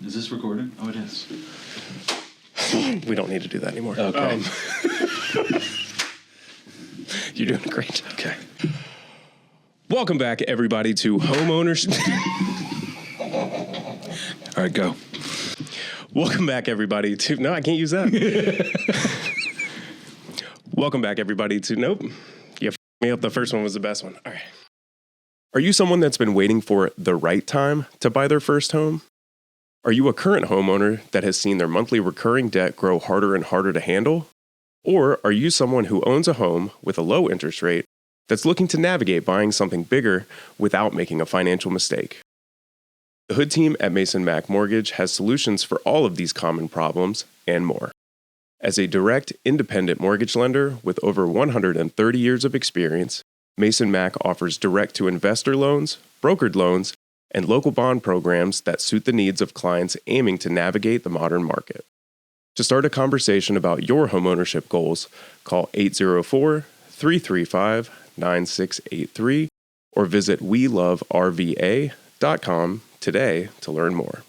Is this recorded? Oh, it is. We don't need to do that anymore. Okay. You're doing a great job. Okay. Welcome back, everybody, to Homeownership. All right, go. Welcome back, everybody, to... No, I can't use that. Welcome back, everybody, to... Nope. You f***ed me up. The first one was the best one. All right. Are you someone that's been waiting for the right time to buy their first home? Are you a current homeowner that has seen their monthly recurring debt grow harder and harder to handle? Or are you someone who owns a home with a low interest rate that's looking to navigate buying something bigger without making a financial mistake? The Hood team at Mason Mac Mortgage has solutions for all of these common problems and more. As a direct, independent mortgage lender with over 130 years of experience, Mason Mac offers direct-to-investor loans, brokered loans, and local bond programs that suit the needs of clients aiming to navigate the modern market. To start a conversation about your homeownership goals, call 804-335-9683 or visit weloverva.com today to learn more.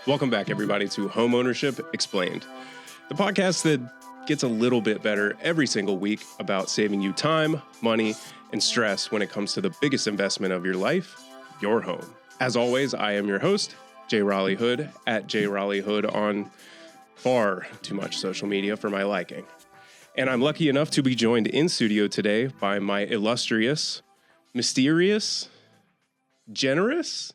Welcome back, everybody, to Homeownership Explained, the podcast that gets a little bit better every single week about saving you time, money, and stress when it comes to the biggest investment of your life, your home. As always, I am your host, J. Raleigh Hood, at J. Raleigh Hood on far too much social media for my liking. And I'm lucky enough to be joined in studio today by my illustrious, mysterious, generous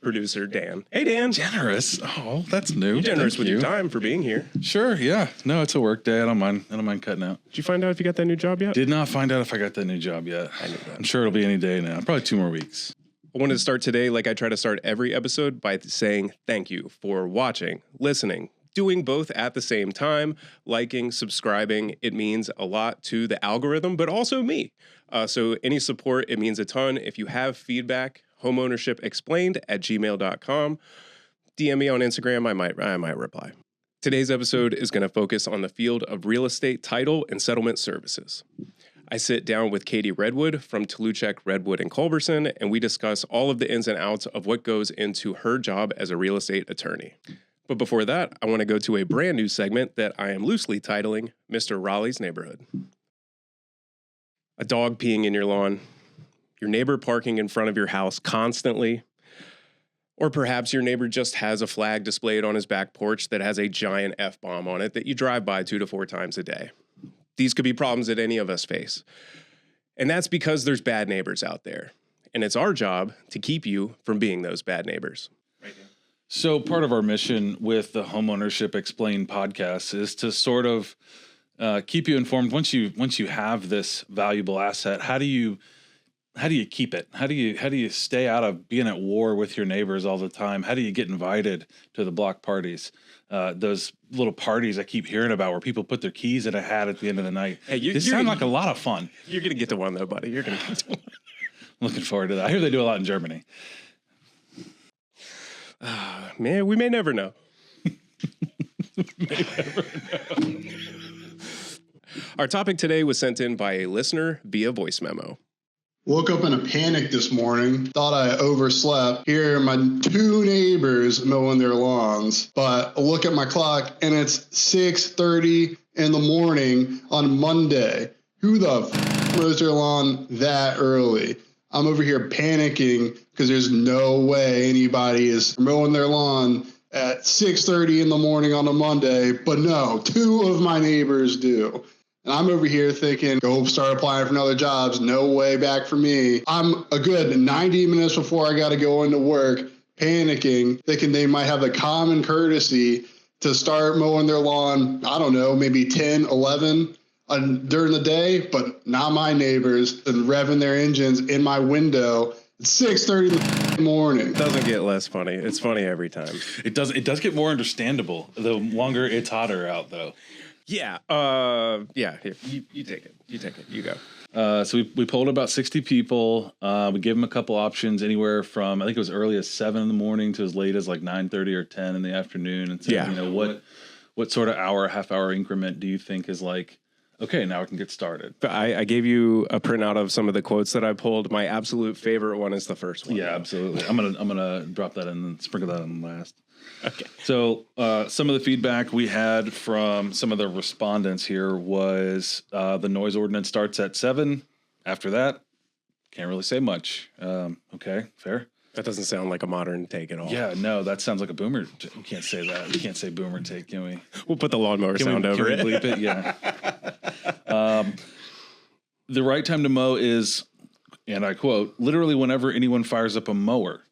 producer, Dan. Hey, Dan. Generous? Oh, that's new. You're generous Thank with you. your time for being here. Sure, yeah. No, it's a work day. I don't mind cutting out. Did you find out if you got that new job yet? Did not find out if I got that new job yet. I knew that. I'm sure it'll be any day now. Probably 2 more weeks. I wanted to start today, like I try to start every episode, by saying thank you for watching, listening, doing both at the same time, liking, subscribing. It means a lot to the algorithm, but also me. So any support, it means a ton. If you have feedback, homeownershipexplained@gmail.com. DM me on Instagram. I might reply. Today's episode is going to focus on the field of real estate title and settlement services. I sit down with Katie Redwood from Tluchak Redwood and Culbertson, and we discuss all of the ins and outs of what goes into her job as a real estate attorney. But before that, I want to go to a brand new segment that I am loosely titling Mr. Raleigh's Neighborhood. A dog peeing in your lawn, your neighbor parking in front of your house constantly, or perhaps your neighbor just has a flag displayed on his back porch that has a giant F-bomb on it that you drive by 2 to 4 times a day. These could be problems that any of us face. And that's because there's bad neighbors out there. And it's our job to keep you from being those bad neighbors. So part of our mission with the Homeownership Explained podcast is to sort of keep you informed. Once you have this valuable asset, how do you keep it? How do you stay out of being at war with your neighbors all the time? How do you get invited to the block parties? Those little parties I keep hearing about where people put their keys in a hat at the end of the night. Hey, This sounds like a lot of fun. You're going to get to one, though, buddy. You're going to get to one. Looking forward to that. I hear they do a lot in Germany. Man, we may never know. Our topic today was sent in by a listener via voice memo. Woke up in a panic this morning, thought I overslept. Here are my 2 neighbors mowing their lawns, but I look at my clock and it's 6:30 in the morning on Monday. Who the mows their lawn that early? I'm over here panicking because there's no way anybody is mowing their lawn at 6:30 in the morning on a Monday, but no, 2 of my neighbors do. And I'm over here thinking, go start applying for another jobs. No way back for me. I'm a good 90 minutes before I got to go into work, panicking, thinking they might have the common courtesy to start mowing their lawn, I don't know, maybe 10, 11 during the day, but not my neighbors, and revving their engines in my window at 6:30 in the morning. It doesn't get less funny. It's funny every time. It does get more understandable the longer it's hotter out, though. Yeah. Yeah. Here, you take it. You take it. You go. So we polled about 60 people. We gave them a couple options, anywhere from, I think it was early as 7 in the morning to as late as like 9:30 or 10 in the afternoon. And said, you know, what sort of half hour increment do you think is like, okay, now we can get started? I gave you a printout of some of the quotes that I pulled. My absolute favorite one is the first one. Yeah, absolutely. I'm gonna drop that in and sprinkle that in last. Okay. So some of the feedback we had from some of the respondents here was the noise ordinance starts at 7. After that, can't really say much. Okay, fair. That doesn't sound like a modern take at all. Yeah, no, that sounds like a boomer. We can't say that. We can't say boomer take, can we? We'll put the lawnmower sound over it. Can we bleep it? Yeah. The right time to mow is, and I quote, literally whenever anyone fires up a mower.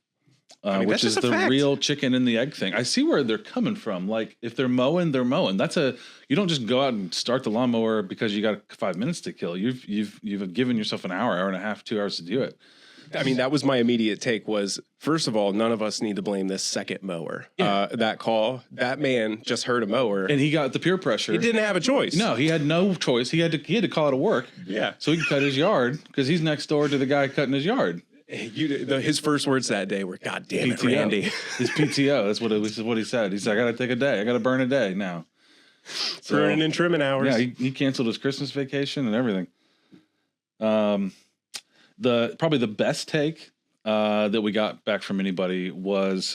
Which is the real chicken and the egg thing. I see where they're coming from. Like, if they're mowing, they're mowing. You don't just go out and start the lawnmower because you got 5 minutes to kill. You've given yourself an hour and a half, 2 hours to do it. I mean, that was my immediate take was, first of all, none of us need to blame this second mower. Yeah. That man just heard a mower. And he got the peer pressure. He didn't have a choice. No, he had no choice. He had to call it a work. Yeah. So he could cut his yard because he's next door to the guy cutting his yard. His first words that day were, "God damn it, PTO. Randy." His PTO. That's what he said. He said, "I got to take a day. I got to burn a day now." Burning and trimming hours. Yeah, he canceled his Christmas vacation and everything. Probably the best take that we got back from anybody was,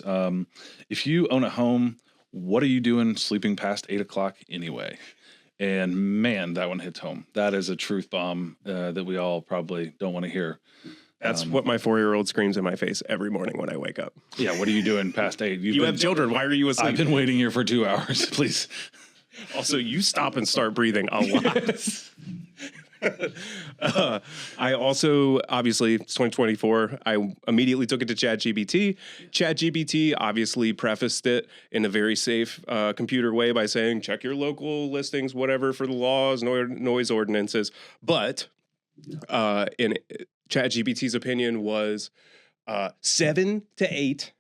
if you own a home, what are you doing sleeping past 8 o'clock anyway? And man, that one hits home. That is a truth bomb that we all probably don't want to hear. That's what my 4-year-old screams in my face every morning when I wake up. Yeah, what are you doing past 8? You have children. Why are you asleep? I've been waiting here for 2 hours. Please. Also, you stop and start breathing a lot. I also, obviously, it's 2024. I immediately took it to ChatGPT. ChatGPT obviously prefaced it in a very safe computer way by saying, check your local listings, whatever, for the laws, noise ordinances. But in ChatGPT's opinion was 7 to 8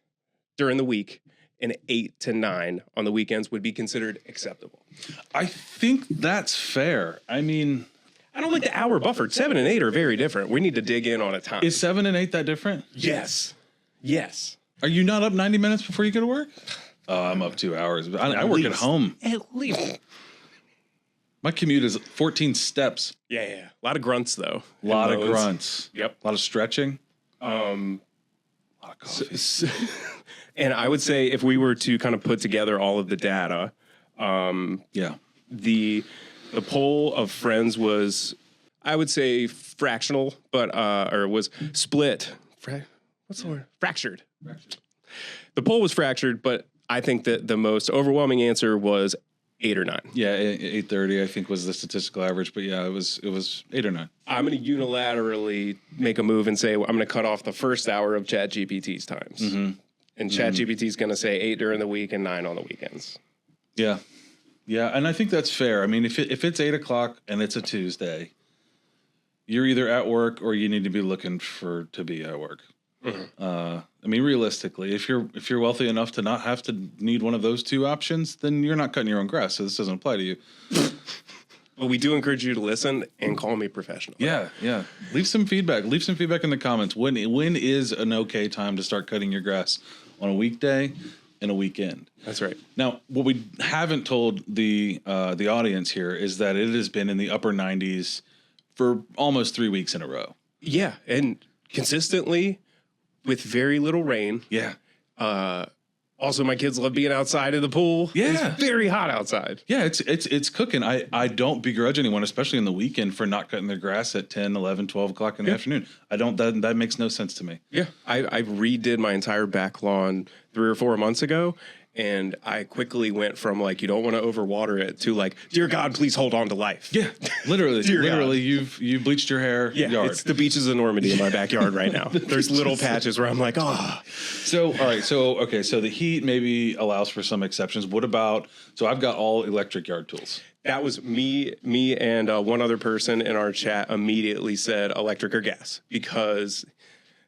during the week and 8 to 9 on the weekends would be considered acceptable. I think that's fair. I mean, I don't like the hour buffered. 7 and 8 are very different. We need to dig in on a time. Is 7 and 8 that different? Yes. Yes. Are you not up 90 minutes before you go to work? I'm up 2 hours. I work at home. At least. My commute is 14 steps. Yeah. A lot of grunts, though. A lot of grunts. Yep. A lot of stretching. A lot of coffee. And I would say if we were to kind of put together all of the data, the poll of friends was, I would say, fractional, but or was split. What's the word? Fractured. The poll was fractured, but I think that the most overwhelming answer was 8 or 9. Yeah, 8:30 I think was the statistical average, but yeah, it was 8 or 9. I'm going to unilaterally make a move and say I'm going to cut off the first hour of ChatGPT's times. Mm-hmm. And ChatGPT is going to say 8 during the week and 9 on the weekends. Yeah. Yeah, and I think that's fair. I mean, if it's 8 o'clock and it's a Tuesday, you're either at work or you need to be looking to be at work. Mm-hmm. I mean, realistically, if you're wealthy enough to not have to need one of those two options, then you're not cutting your own grass, so this doesn't apply to you. But we do encourage you to listen and call me professional. Yeah. Leave some feedback. Leave some feedback in the comments. When is an okay time to start cutting your grass? On a weekday and a weekend. That's right. Now, what we haven't told the audience here is that it has been in the upper 90s for almost 3 weeks in a row. Yeah, and consistently with very little rain. Yeah. Also, my kids love being outside in the pool. Yeah. It's very hot outside. Yeah, it's cooking. I don't begrudge anyone, especially in the weekend, for not cutting their grass at 10, 11, 12 o'clock in the afternoon. That makes no sense to me. Yeah. I redid my entire back lawn 3 or 4 months ago, And I quickly went from like, you don't want to overwater it to like, dear God, please hold on to life. Yeah, literally, Dear literally, you've bleached your hair. Yeah, yard. it's the beaches of Normandy in my backyard right now. There's little patches where I'm like, oh. So, all right. So, okay. So the heat maybe allows for some exceptions. What about, so I've got all electric yard tools. That was me and one other person in our chat immediately said electric or gas because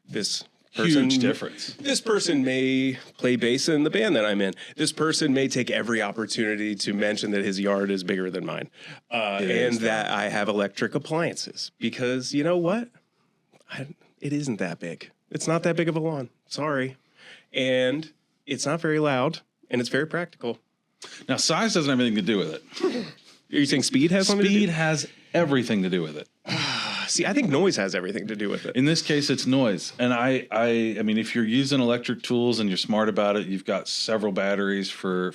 this person, Huge difference. This person may play bass in the band that I'm in. This person may take every opportunity to mention that his yard is bigger than mine, and that I have electric appliances because you know what? It isn't that big. It's not that big of a lawn. Sorry, and it's not very loud, and it's very practical. Now, size doesn't have anything to do with it. Are you saying speed has something to do? Speed has everything to do with it. See, I think noise has everything to do with it. In this case, it's noise. And I mean, if you're using electric tools and you're smart about it, you've got several batteries for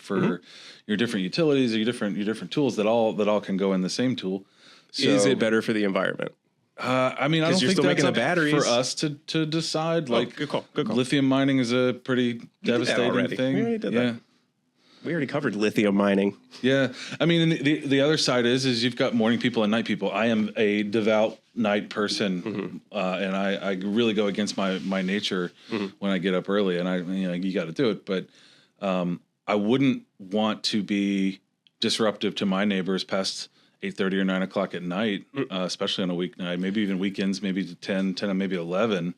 your different utilities or your different tools that all can go in the same tool. So, is it better for the environment? I mean, I don't you're think still that's making up the batteries for us to decide. Like, good call. Good call. Lithium mining is a pretty devastating thing. We already did yeah. that. We already covered lithium mining. Yeah. I mean, and the other side is you've got morning people and night people. I am a devout night person, and I really go against my nature when I get up early, and you got to do it. But I wouldn't want to be disruptive to my neighbors past 8:30 or 9 o'clock at night, especially on a weeknight, maybe even weekends, maybe to 10 and maybe 11.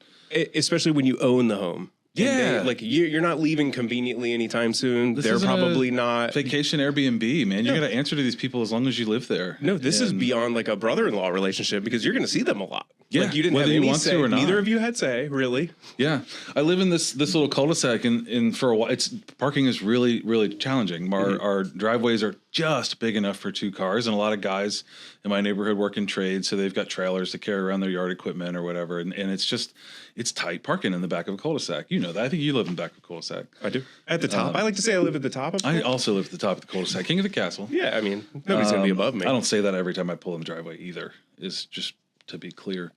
Especially when you own the home. Yeah. Like you're not leaving conveniently anytime soon. This They're isn't probably not. Vacation Airbnb, man. You got to answer to these people as long as you live there. No, this is beyond like a brother-in-law relationship because you're going to see them a lot. Yeah, like you didn't whether have you any want say. to or not. Neither of you had say, really. Yeah, I live in this little cul-de-sac, and for a while, parking is really, really challenging. Our driveways are just big enough for 2 cars, and a lot of guys in my neighborhood work in trades, so they've got trailers to carry around their yard equipment or whatever, and it's tight parking in the back of a cul-de-sac. You know that. I think you live in the back of a cul-de-sac. I do. At the top. I like to say I live at the top of I also live at the top of the cul-de-sac, king of the castle. Yeah, I mean, nobody's going to be above me. I don't say that every time I pull in the driveway either. Is just to be clear.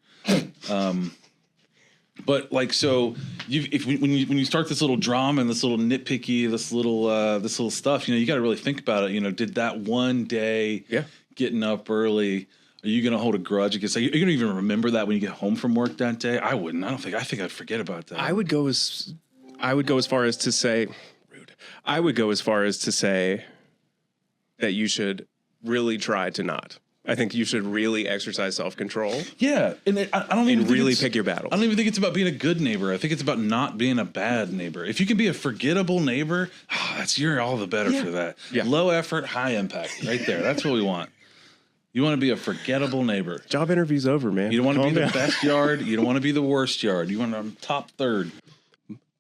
But like, so when you start this little drama and this little nitpicky, this little stuff, you got to really think about it. Did that one day getting up early, are you going to hold a grudge against? Are you going to even remember that when you get home from work that day? I wouldn't. I think I'd forget about that. I would go as far as to say, rude. I would go as far as to say that you should really try to not. I think you should really exercise self-control. Yeah, and I don't even think really pick your battles. I don't even think it's about being a good neighbor. I think it's about not being a bad neighbor. If you can be a forgettable neighbor, you're all the better for that. Yeah. Low effort, high impact, right there. That's what we want. You want to be a forgettable neighbor. Job interview's over, man. You don't want to be the best yard. You don't want to be the worst yard. You want to top third.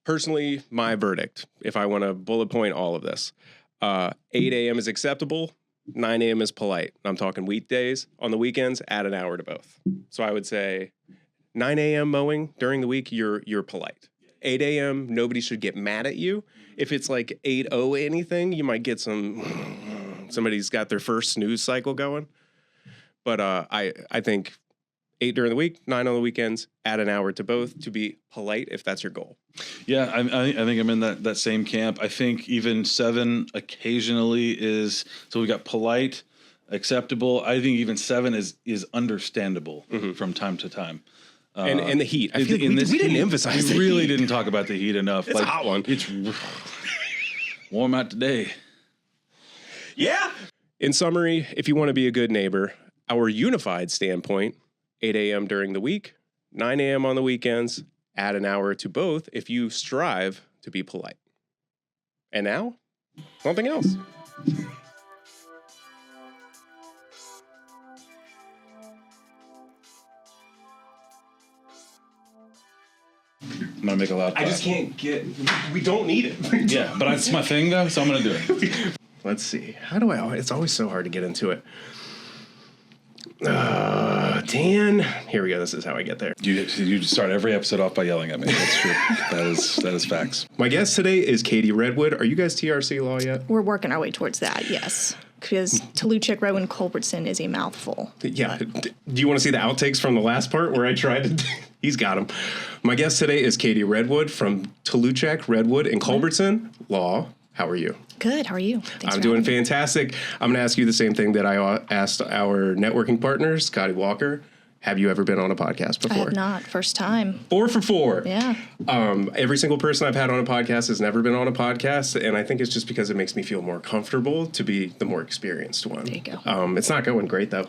Personally, my verdict, if I want to bullet point all of this, 8 a.m. is acceptable. 9 a.m. is polite. I'm talking weekdays. On the weekends, add an hour to both. So I would say 9 a.m. mowing during the week, you're polite. 8 a.m., nobody should get mad at you. If it's like 8:00 anything, you might get somebody's got their first snooze cycle going. But I think 8 during the week, 9 on the weekends, add an hour to both to be polite if that's your goal. Yeah, I think I'm in that same camp. I think even 7 occasionally is, so we got polite, acceptable. I think even 7 is understandable from time to time. And the heat. I feel like we didn't emphasize the heat. We really didn't talk about the heat enough. It's a hot one. It's warm out today. Yeah. In summary, if you want to be a good neighbor, our unified standpoint, 8 a.m. during the week, 9 a.m. on the weekends, add an hour to both if you strive to be polite. And now, something else. I'm going to make a loud clap. I just can't we don't need it. Yeah, but it's my thing though, so I'm going to do it. Let's see. It's always so hard to get into it. Dan. Here we go. This is how I get there. You start every episode off by yelling at me. That's true. that is facts. My guest today is Katie Redwood. Are you guys TRC Law yet? We're working our way towards that, yes. Because Tluchak Redwood and Culbertson is a mouthful. Yeah. Do you want to see the outtakes from the last part where I tried to... He's got them. My guest today is Katie Redwood from Tluchak Redwood and Culbertson Law. How are you? Good. How are you? Thanks I'm for doing having me. fantastic. I'm going to ask you the same thing that I asked our networking partner, Scotty Walker. Have you ever been on a podcast before? I have not. First time. 4 for 4. Yeah. Every single person I've had on a podcast has never been on a podcast, and I think it's just because it makes me feel more comfortable to be the more experienced one. There you go. It's not going great, though.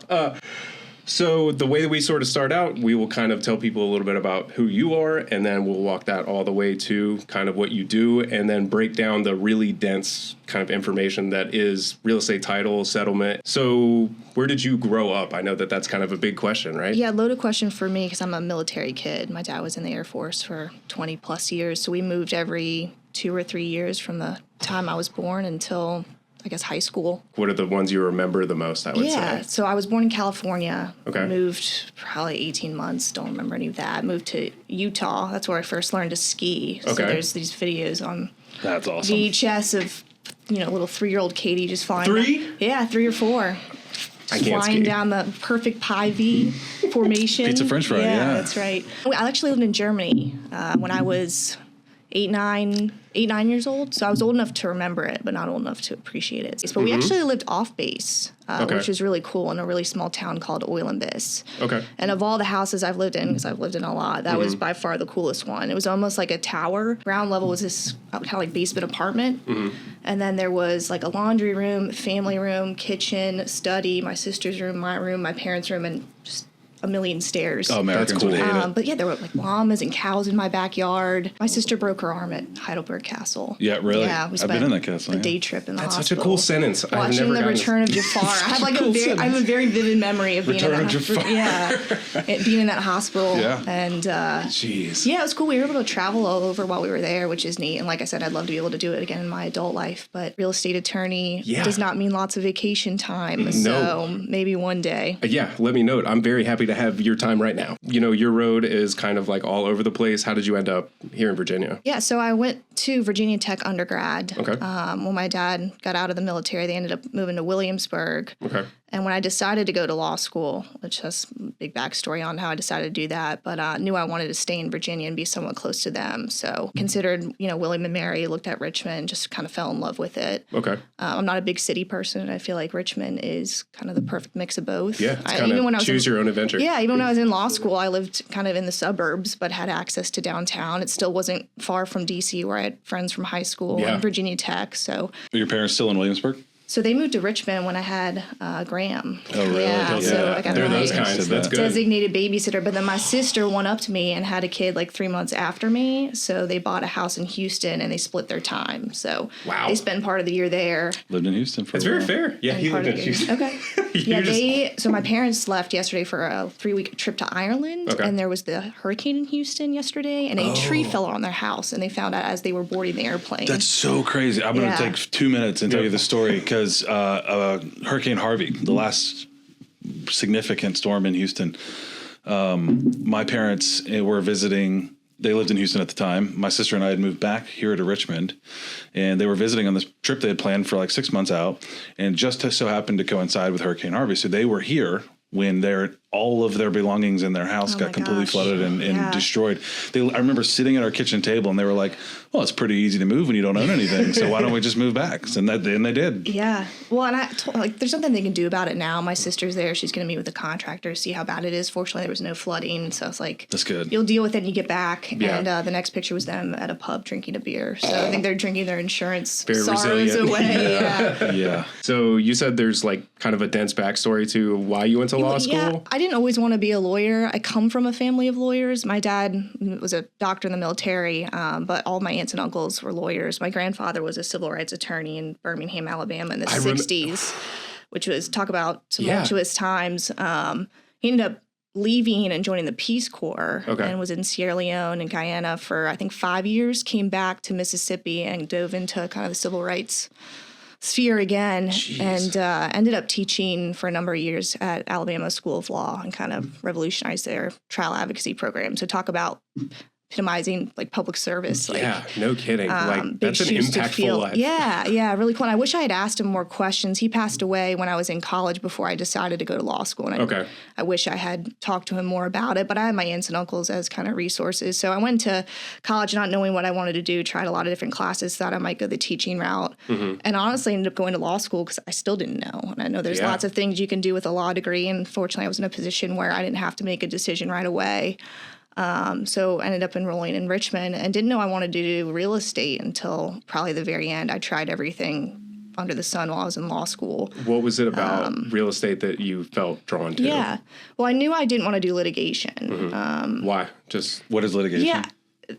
So the way that we sort of start out, we will kind of tell people a little bit about who you are, and then we'll walk that all the way to kind of what you do, and then break down the really dense kind of information that is real estate title, settlement. So where did you grow up? I know that that's kind of a big question, right? Yeah, loaded question for me because I'm a military kid. My dad was in the Air Force for 20 plus years, so we moved every 2 or 3 years from the time I was born until, I guess, high school. What are the ones you remember the most, I would Yeah, say? so I was born in California. Okay. Moved probably 18 months. Don't remember any of that. Moved to Utah. That's where I first learned to ski. So Okay. there's these videos on That's awesome. VHS of, little 3-year-old Katie just flying. 3? Yeah, 3 or 4. I Just can't flying ski. down the perfect pie V formation. Pizza French fry, yeah. That's right. I actually lived in Germany when I was 9 years old. So I was old enough to remember it, but not old enough to appreciate it. But we actually lived off base, Okay. which was really cool, in a really small town called Eulenbiss. Okay. And of all the houses I've lived in, because I've lived in a lot, that was by far the coolest one. It was almost like a tower. Ground level was this kind of like basement apartment. And then there was like a laundry room, family room, kitchen, study, my sister's room, my parents' room, and just a million stairs. Oh, Americans That's cool. would hate it. But yeah, there were like llamas and cows in my backyard. My sister broke her arm at Heidelberg Castle. Yeah, really? Yeah, we I've spent been in that castle, a yeah. day trip in the That's hospital. such a cool sentence. I've Watching never the gotten Return of Jafar. I have like Cool I have a very vivid memory of being Return in of that Jafar. being in that hospital. Yeah. And Jeez. yeah, it was cool. We were able to travel all over while we were there, which is neat. And like I said, I'd love to be able to do it again in my adult life. But real estate attorney Yeah. does not mean lots of vacation time. So maybe one day. Yeah, let me know it. I'm very happy to have your time right now. Your road is kind of like all over the place. How did you end up here in Virginia? Yeah, so I went to Virginia Tech undergrad. Okay. When my dad got out of the military, they ended up moving to Williamsburg. Okay. And when I decided to go to law school, which has a big backstory on how I decided to do that, but knew I wanted to stay in Virginia and be somewhat close to them. So considered, William and Mary, looked at Richmond, just kind of fell in love with it. Okay. I'm not a big city person. I feel like Richmond is kind of the perfect mix of both. Yeah, it's kind of choose your own adventure. Yeah, even when I was in law school, I lived kind of in the suburbs, but had access to downtown. It still wasn't far from D.C., where I had friends from high school, Yeah. and Virginia Tech. So Are your parents still in Williamsburg? they moved to Richmond when I had Graham. Oh, really? Yeah, so I got They're my those kinds. That's good. designated babysitter. But then my sister went up to me and had a kid like 3 months after me. So they bought a house in Houston and they split their time. So Wow. they spend part of the year there. Lived in Houston for It's a very while. fair. Yeah, and he part lived of in the Houston. Okay. You Yeah, just- so my parents left yesterday for a 3-week trip to Ireland, Okay. and there was the hurricane in Houston yesterday, and a tree fell on their house, and they found out as they were boarding the airplane. That's so crazy. I'm going Yeah. to take 2 minutes and tell you the story because Hurricane Harvey, the last significant storm in Houston, my parents were visiting. They lived in Houston at the time. My sister and I had moved back here to Richmond, and they were visiting on this trip they had planned for like 6 months out, and just so happened to coincide with Hurricane Harvey. So they were here when all of their belongings in their house Oh got my completely gosh. flooded and Yeah. destroyed. I remember sitting at our kitchen table, and they were like, well, it's pretty easy to move when you don't own anything, so why don't we just move back? And then they did. Yeah. Well, and I told, there's something they can do about it now. My sister's there. She's going to meet with the contractor, see how bad it is. Fortunately, there was no flooding. So it's like, That's good. You'll deal with it when you get back. Yeah. And the next picture was them at a pub drinking a beer. So I think they're drinking their insurance Very sorrows resilient. away. Yeah. Yeah. So you said there's like kind of a dense backstory to why you went to law school? Yeah, I didn't always want to be a lawyer. I come from a family of lawyers. My dad was a doctor in the military, but all my aunts and uncles were lawyers. My grandfather was a civil rights attorney in Birmingham, Alabama in the 60s, which was, talk about tumultuous times. He ended up leaving and joining the Peace Corps and was in Sierra Leone and Guyana for, I think, 5 years, came back to Mississippi and dove into kind of the civil rights sphere again. Jeez. And ended up teaching for a number of years at Alabama School of Law and kind of revolutionized their trial advocacy program. So talk about epitomizing like public service. Like, yeah, no kidding. Like that's an shoes to impactful fill. life. Yeah, really cool. And I wish I had asked him more questions. He passed away when I was in college before I decided to go to law school. And I wish I had talked to him more about it, but I had my aunts and uncles as kind of resources. So I went to college not knowing what I wanted to do, tried a lot of different classes, thought I might go the teaching route, and honestly ended up going to law school because I still didn't know. And I know there's lots of things you can do with a law degree, and fortunately I was in a position where I didn't have to make a decision right away. So I ended up enrolling in Richmond and didn't know I wanted to do real estate until probably the very end. I tried everything under the sun while I was in law school. What was it about real estate that you felt drawn to? Yeah. Well, I knew I didn't want to do litigation. Why? Just what is litigation? Yeah.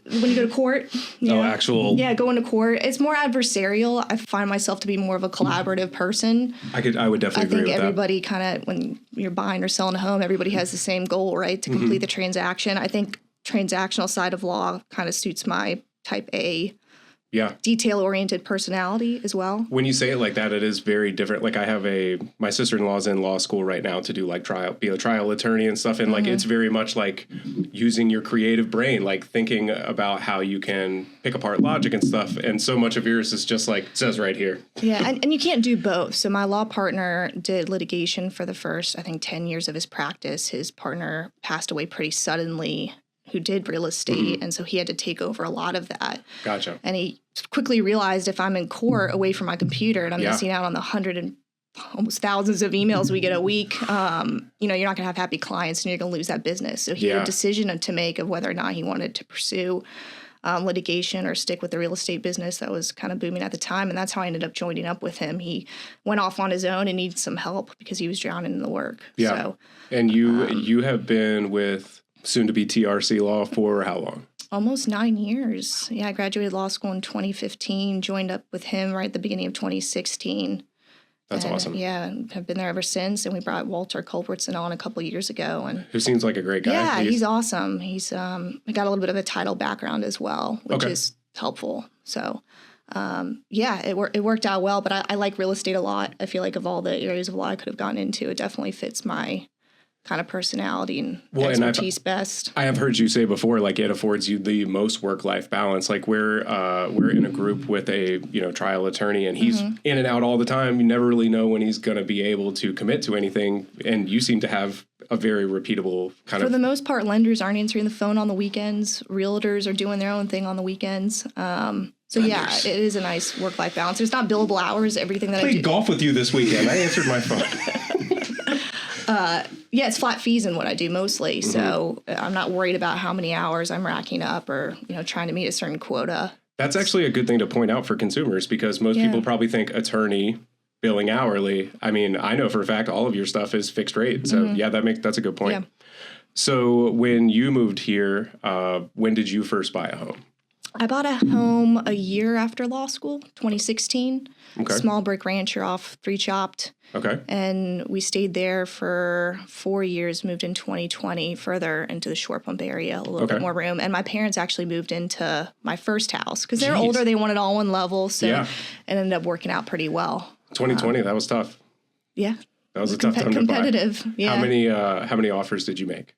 When you go to court. Actual. Yeah, going to court. It's more adversarial. I find myself to be more of a collaborative person. I would definitely agree with that. I think everybody kind of, when you're buying or selling a home, everybody has the same goal, right? To complete the transaction. I think transactional side of law kind of suits my type A. Yeah. Detail-oriented personality as well. When you say it like that, it is very different. Like I have my sister-in-law's in law school right now to do like be a trial attorney and stuff. And like, it's very much like using your creative brain, like thinking about how you can pick apart logic and stuff. And so much of yours is just like, it says right here. Yeah. And you can't do both. So my law partner did litigation for the first, I think, 10 years of his practice. His partner passed away pretty suddenly, who did real estate, and so he had to take over a lot of that. Gotcha. And he quickly realized if I'm in court away from my computer and I'm missing out on the almost thousands of emails we get a week, you're not going to have happy clients and you're going to lose that business. So he had a decision to make of whether or not he wanted to pursue litigation or stick with the real estate business that was kind of booming at the time. And that's how I ended up joining up with him. He went off on his own and needed some help because he was drowning in the work. Yeah. So, and you have been with soon to be TRC Law for how long? Almost 9 years. Yeah, I graduated law school in 2015, joined up with him right at the beginning of 2016. That's awesome. Yeah, I've been there ever since, and we brought Walter Culbertson on a couple of years ago. And who seems like a great guy. Yeah, he's awesome. He's got a little bit of a title background as well, which is helpful. So, it worked out well, but I like real estate a lot. I feel like of all the areas of law I could have gone into, it definitely fits my kind of personality and expertise best. I have heard you say before, like it affords you the most work-life balance. Like we're in a group with a trial attorney, and he's in and out all the time. You never really know when he's going to be able to commit to anything. And you seem to have a very repeatable kind of. For the most part, lenders aren't answering the phone on the weekends. Realtors are doing their own thing on the weekends. It is a nice work-life balance. There's not billable hours. Everything that I do. Played golf with you this weekend. I answered my phone. It's flat fees in what I do mostly. So I'm not worried about how many hours I'm racking up or, trying to meet a certain quota. That's actually a good thing to point out for consumers, because most people probably think attorney billing hourly. I mean, I know for a fact all of your stuff is fixed rate. So that's a good point. Yeah. So when you moved here, when did you first buy a home? I bought a home a year after law school, 2016. Okay. Small brick rancher off 3 Chopped. Okay. And we stayed there for 4 years, moved in 2020 further into the Shore Pump area, a little bit more room. And my parents actually moved into my first house because they're older. They wanted all one level. So it ended up working out pretty well. 2020, that was tough. Yeah. That was a tough time competitive, to buy. Yeah. How many offers did you make?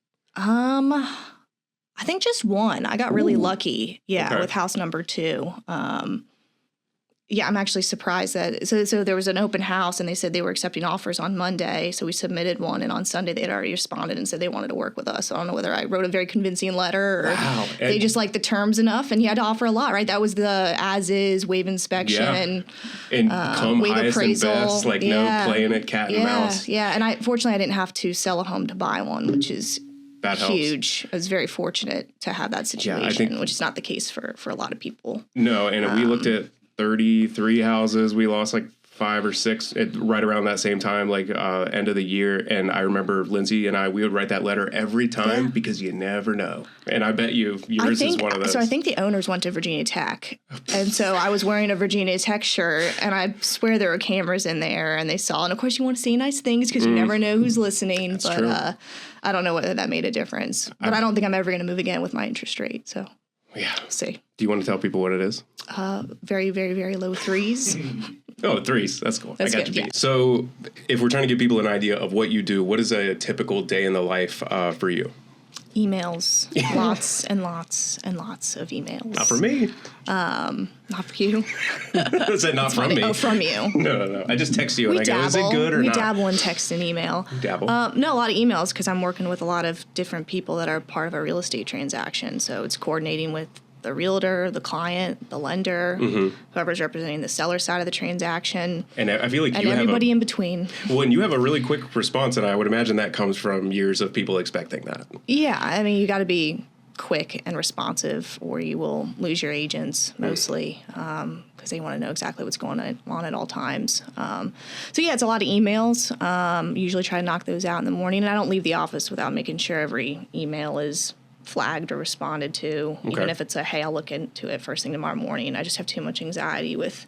I think just one. I got really lucky, with house number 2. I'm actually surprised that so there was an open house and they said they were accepting offers on Monday. So we submitted one, and on Sunday they had already responded and said they wanted to work with us. So I don't know whether I wrote a very convincing letter or they just liked the terms enough, and you had to offer a lot, right? That was the as-is, waive inspection, and come waive highest appraisal. And best, like no playing at cat and mouse. Yeah, and fortunately I didn't have to sell a home to buy one, which is huge. I was very fortunate to have that situation, which is not the case for a lot of people. No, and we looked at 33 houses. We lost like 5 or 6 right around that same time, like end of the year. And I remember Lindsay and we would write that letter every time because you never know. And I bet yours is one of those. So I think the owners went to Virginia Tech. And so I was wearing a Virginia Tech shirt, and I swear there were cameras in there, and they saw. And of course you want to say nice things because you never know who's listening. That's but true. I don't know whether that made a difference. But I don't think I'm ever going to move again with my interest rate. So we'll see. Do you want to tell people what it is? Very, very, very low 3s. Oh, 3s. That's cool. That's I got good, you. Yeah. So if we're trying to give people an idea of what you do, what is a typical day in the life for you? Emails. Lots and lots and lots of emails. Not for me. Not for you. I said not from me. Oh, from you. No. I just text you and I go, is it good or not? We not? dabble in text and email. Dabble? No, a lot of emails because I'm working with a lot of different people that are part of a real estate transaction. So it's coordinating with the realtor, the client, the lender, whoever's representing the seller side of the transaction. And I feel like and you have everybody in between. Well, and you have a really quick response, and I would imagine that comes from years of people expecting that. Yeah, I mean, you got to be quick and responsive or you will lose your agents mostly because they want to know exactly what's going on at all times. So yeah, it's a lot of emails. Usually try to knock those out in the morning. And I don't leave the office without making sure every email is flagged or responded to, even if it's a, hey, I'll look into it first thing tomorrow morning. I just have too much anxiety with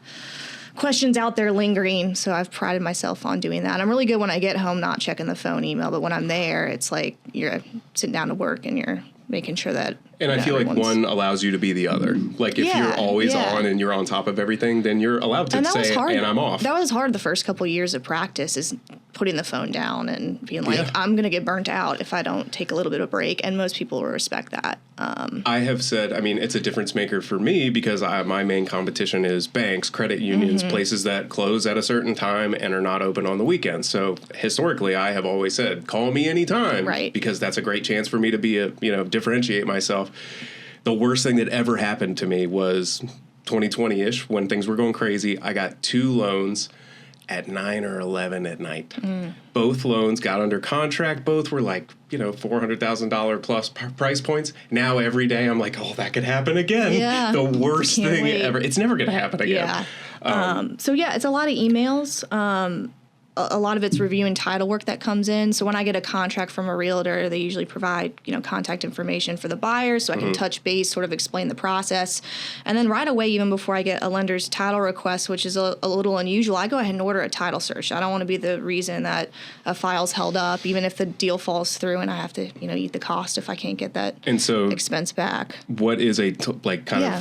questions out there lingering, so I've prided myself on doing that. I'm really good when I get home not checking the phone email, but when I'm there, it's like you're sitting down to work and you're making sure that and I feel like one allows you to be the other. Like if you're always on and you're on top of everything, then you're allowed to say, and I'm off. That was hard the first couple of years of practice is putting the phone down and being like, I'm going to get burnt out if I don't take a little bit of a break. And most people will respect that. I have said, I mean, it's a difference maker for me because my main competition is banks, credit unions, places that close at a certain time and are not open on the weekends. So historically, I have always said, call me anytime. Right. Because that's a great chance for me to be differentiate myself. The worst thing that ever happened to me was 2020-ish when things were going crazy. I got 2 loans at 9 or 11 at night. Both loans got under contract. Both were like, $400,000 plus price points. Now every day I'm like, oh, that could happen again. Yeah. The worst thing ever. It's never going to happen again. Yeah. So yeah, it's a lot of emails. A lot of it's reviewing title work that comes in. So when I get a contract from a realtor, they usually provide, contact information for the buyer so I can touch base, sort of explain the process. And then right away, even before I get a lender's title request, which is a little unusual, I go ahead and order a title search. I don't want to be the reason that a file's held up, even if the deal falls through and I have to, eat the cost if I can't get that expense back. What is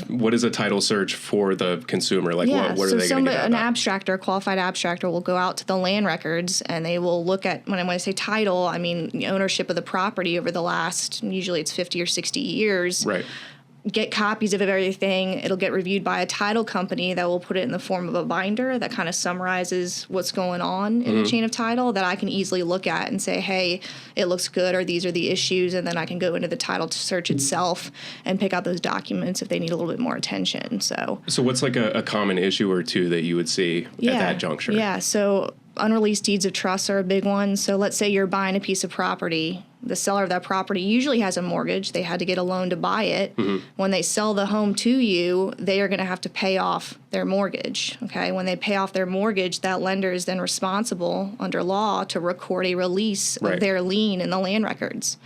what is a title search for the consumer? Like what are they going to get out of that? An abstractor, a qualified abstractor will go out to the land records and they will look at, when I say title, I mean the ownership of the property over the last, usually it's 50 or 60 years. Right. Get copies of everything. It'll get reviewed by a title company that will put it in the form of a binder that kind of summarizes what's going on in the chain of title that I can easily look at and say, hey, it looks good or these are the issues. And then I can go into the title search itself and pick out those documents if they need a little bit more attention. So what's like a common issue or two that you would see at that juncture? Yeah. So unreleased deeds of trust are a big one. So let's say you're buying a piece of property. The seller of that property usually has a mortgage. They had to get a loan to buy it. When they sell the home to you, they are going to have to pay off their mortgage. Okay. When they pay off their mortgage, that lender is then responsible under law to record a release of their lien in the land records.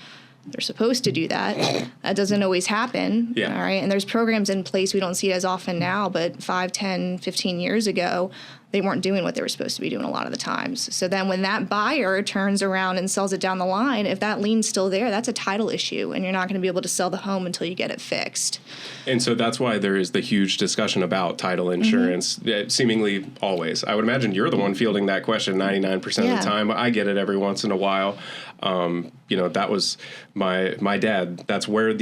They're supposed to do that. That doesn't always happen. Yeah. All right. And there's programs in place. We don't see it as often now, but 5, 10, 15 years ago, they weren't doing what they were supposed to be doing a lot of the times. So then when that buyer turns around and sells it down the line, if that lien's still there, that's a title issue, and you're not going to be able to sell the home until you get it fixed. And so that's why there is the huge discussion about title insurance, seemingly always. I would imagine you're the one fielding that question 99% of the time. I get it every once in a while. That was my dad. That's where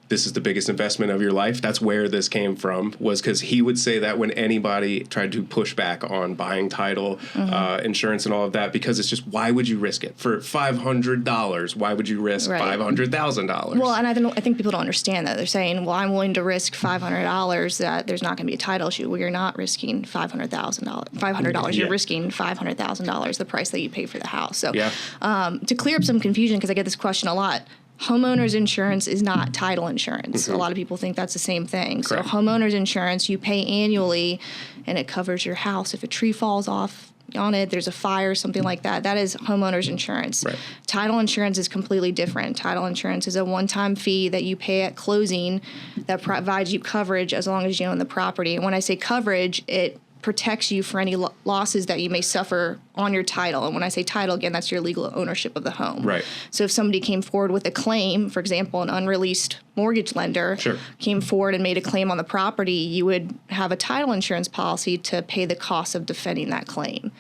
this is the biggest investment of your life. That's where this came from, was because he would say that when anybody tried to push back on buying title, insurance and all of that, because it's just, why would you risk it? For $500, why would you risk $500,000? Well, and I think people don't understand that. They're saying, well, I'm willing to risk $500 that there's not going to be a title issue. Well, you're not risking $500. You're risking $500,000, the price that you pay for the house. So to clear up some confusion, because I get this question a lot, homeowners insurance is not title insurance. A lot of people think that's the same thing. Correct. So homeowners insurance, you pay annually, and it covers your house. If a tree falls off on it, there's a fire, something like that. That is homeowners insurance. Right. Title insurance is completely different. Title insurance is a one-time fee that you pay at closing that provides you coverage as long as you own the property. And when I say coverage, it protects you for any losses that you may suffer on your title. And when I say title, again, that's your legal ownership of the home. Right. So if somebody came forward with a claim, for example, an unreleased mortgage lender came forward and made a claim on the property, you would have a title insurance policy to pay the cost of defending that claim.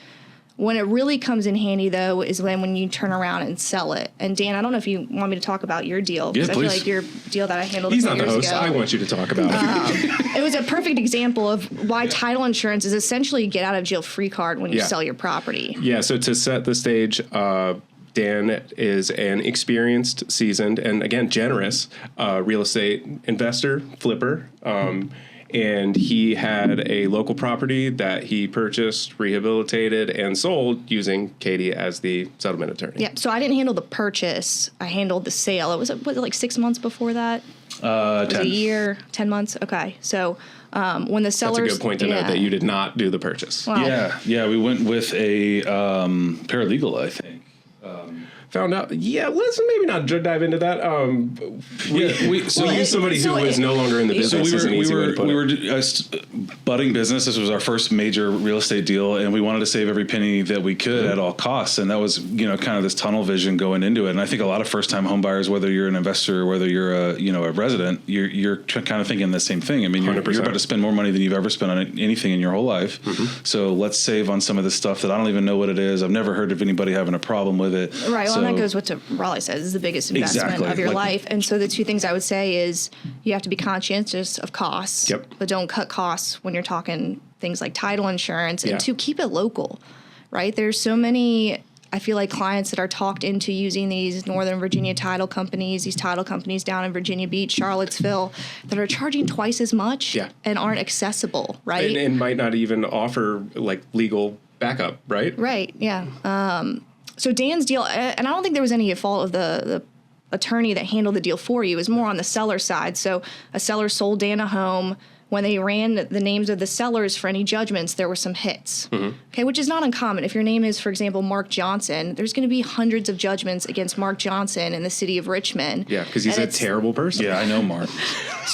When it really comes in handy, though, is when you turn around and sell it. And Dan, I don't know if you want me to talk about your deal, because I feel like your deal that I handled He's a few not the years host. ago. I want you to talk about it. It was a perfect example of why title insurance is essentially a get out of jail free card when you sell your property. Yeah. So to set the stage, Dan is an experienced, seasoned, and again, generous real estate investor, flipper. And he had a local property that he purchased, rehabilitated, and sold using Katie as the settlement attorney. Yeah. So I didn't handle the purchase. I handled the sale. Was it like 6 months before that? It was 10. a year, 10 months. Okay. So when the sellers... That's a good point to note that you did not do the purchase. Well, Yeah. We went with a paralegal, I think. Found out, let's maybe not dive into that. So use somebody who was no longer in the business. We were budding business. This was our first major real estate deal, and we wanted to save every penny that we could at all costs. And that was, kind of this tunnel vision going into it. And I think a lot of first-time home buyers, whether you're an investor or whether you're a resident, you're kind of thinking the same thing. I mean, you're about to spend more money than you've ever spent on anything in your whole life. Mm-hmm. So let's save on some of this stuff that I don't even know what it is. I've never heard of anybody having a problem with it. Right. Well, and that goes what Raleigh says is the biggest investment of your life. And so the two things I would say is you have to be conscientious of costs, but don't cut costs when you're talking things like title insurance, and to keep it local, right? There's so many, I feel like, clients that are talked into using these Northern Virginia title companies, these title companies down in Virginia Beach, Charlottesville, that are charging twice as much and aren't accessible, right? And might not even offer like legal backup, right? Right, yeah. So Dan's deal, and I don't think there was any fault of the attorney that handled the deal for you. It was more on the seller side. So a seller sold Dan a home. When they ran the names of the sellers for any judgments, there were some hits. Mm-hmm. Okay, which is not uncommon. If your name is, for example, Mark Johnson, there's going to be hundreds of judgments against Mark Johnson in the city of Richmond. Yeah, because he's a terrible person. Yeah, I know Mark.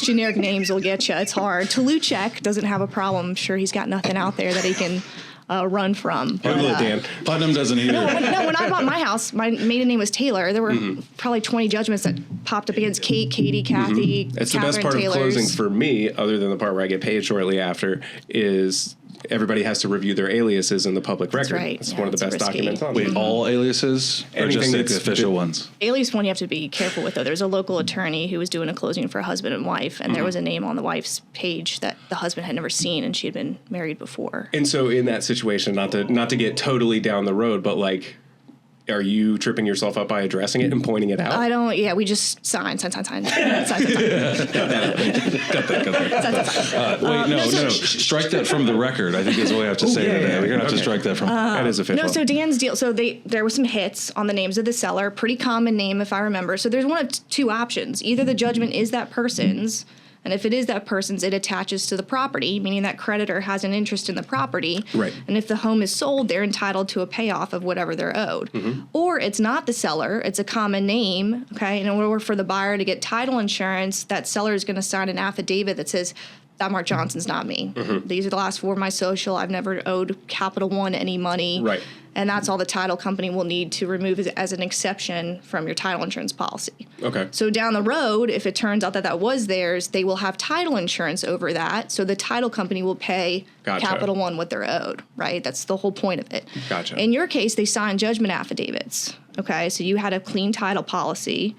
Generic names will get you. It's hard. Tluchak doesn't have a problem. I'm sure he's got nothing out there that he can run from. Dan. Putnam doesn't either. When I bought my house, my maiden name was Taylor. There were probably 20 judgments that popped up against Kate, Katie, Kathy, It's Catherine, the best part Taylor's. of closing for me, other than the part where I get paid shortly after, is everybody has to review their aliases in the public record. Right. It's one of the best risky. documents on Wait, all aliases or just like the official ones? Alias one you have to be careful with, though. There's a local attorney who was doing a closing for a husband and wife, and there was a name on the wife's page that the husband had never seen, and she had been married before. And so in that situation, not to get totally down the road, but like, are you tripping yourself up by addressing it and pointing it out? I don't. Yeah, we just sign. Wait, no. Strike that from the record, I think is what we have to say today. We're going to have to strike that from that is official. No, so Dan's deal. So there were some hits on the names of the seller. Pretty common name, if I remember. So there's one of two options. Either the judgment is that person's, and if it is that person's, it attaches to the property, meaning that creditor has an interest in the property. Right. And if the home is sold, they're entitled to a payoff of whatever they're owed. Mm-hmm. Or it's not the seller, it's a common name, okay? And in order for the buyer to get title insurance, that seller is going to sign an affidavit that says, that Mark Johnson's not me. Mm-hmm. These are the last four of my social. I've never owed Capital One any money. Right. And that's all the title company will need to remove as an exception from your title insurance policy. Okay. So down the road, if it turns out that was theirs, they will have title insurance over that. So the title company will pay Capital One what they're owed, right? That's the whole point of it. Gotcha. In your case, they signed judgment affidavits. Okay. So you had a clean title policy.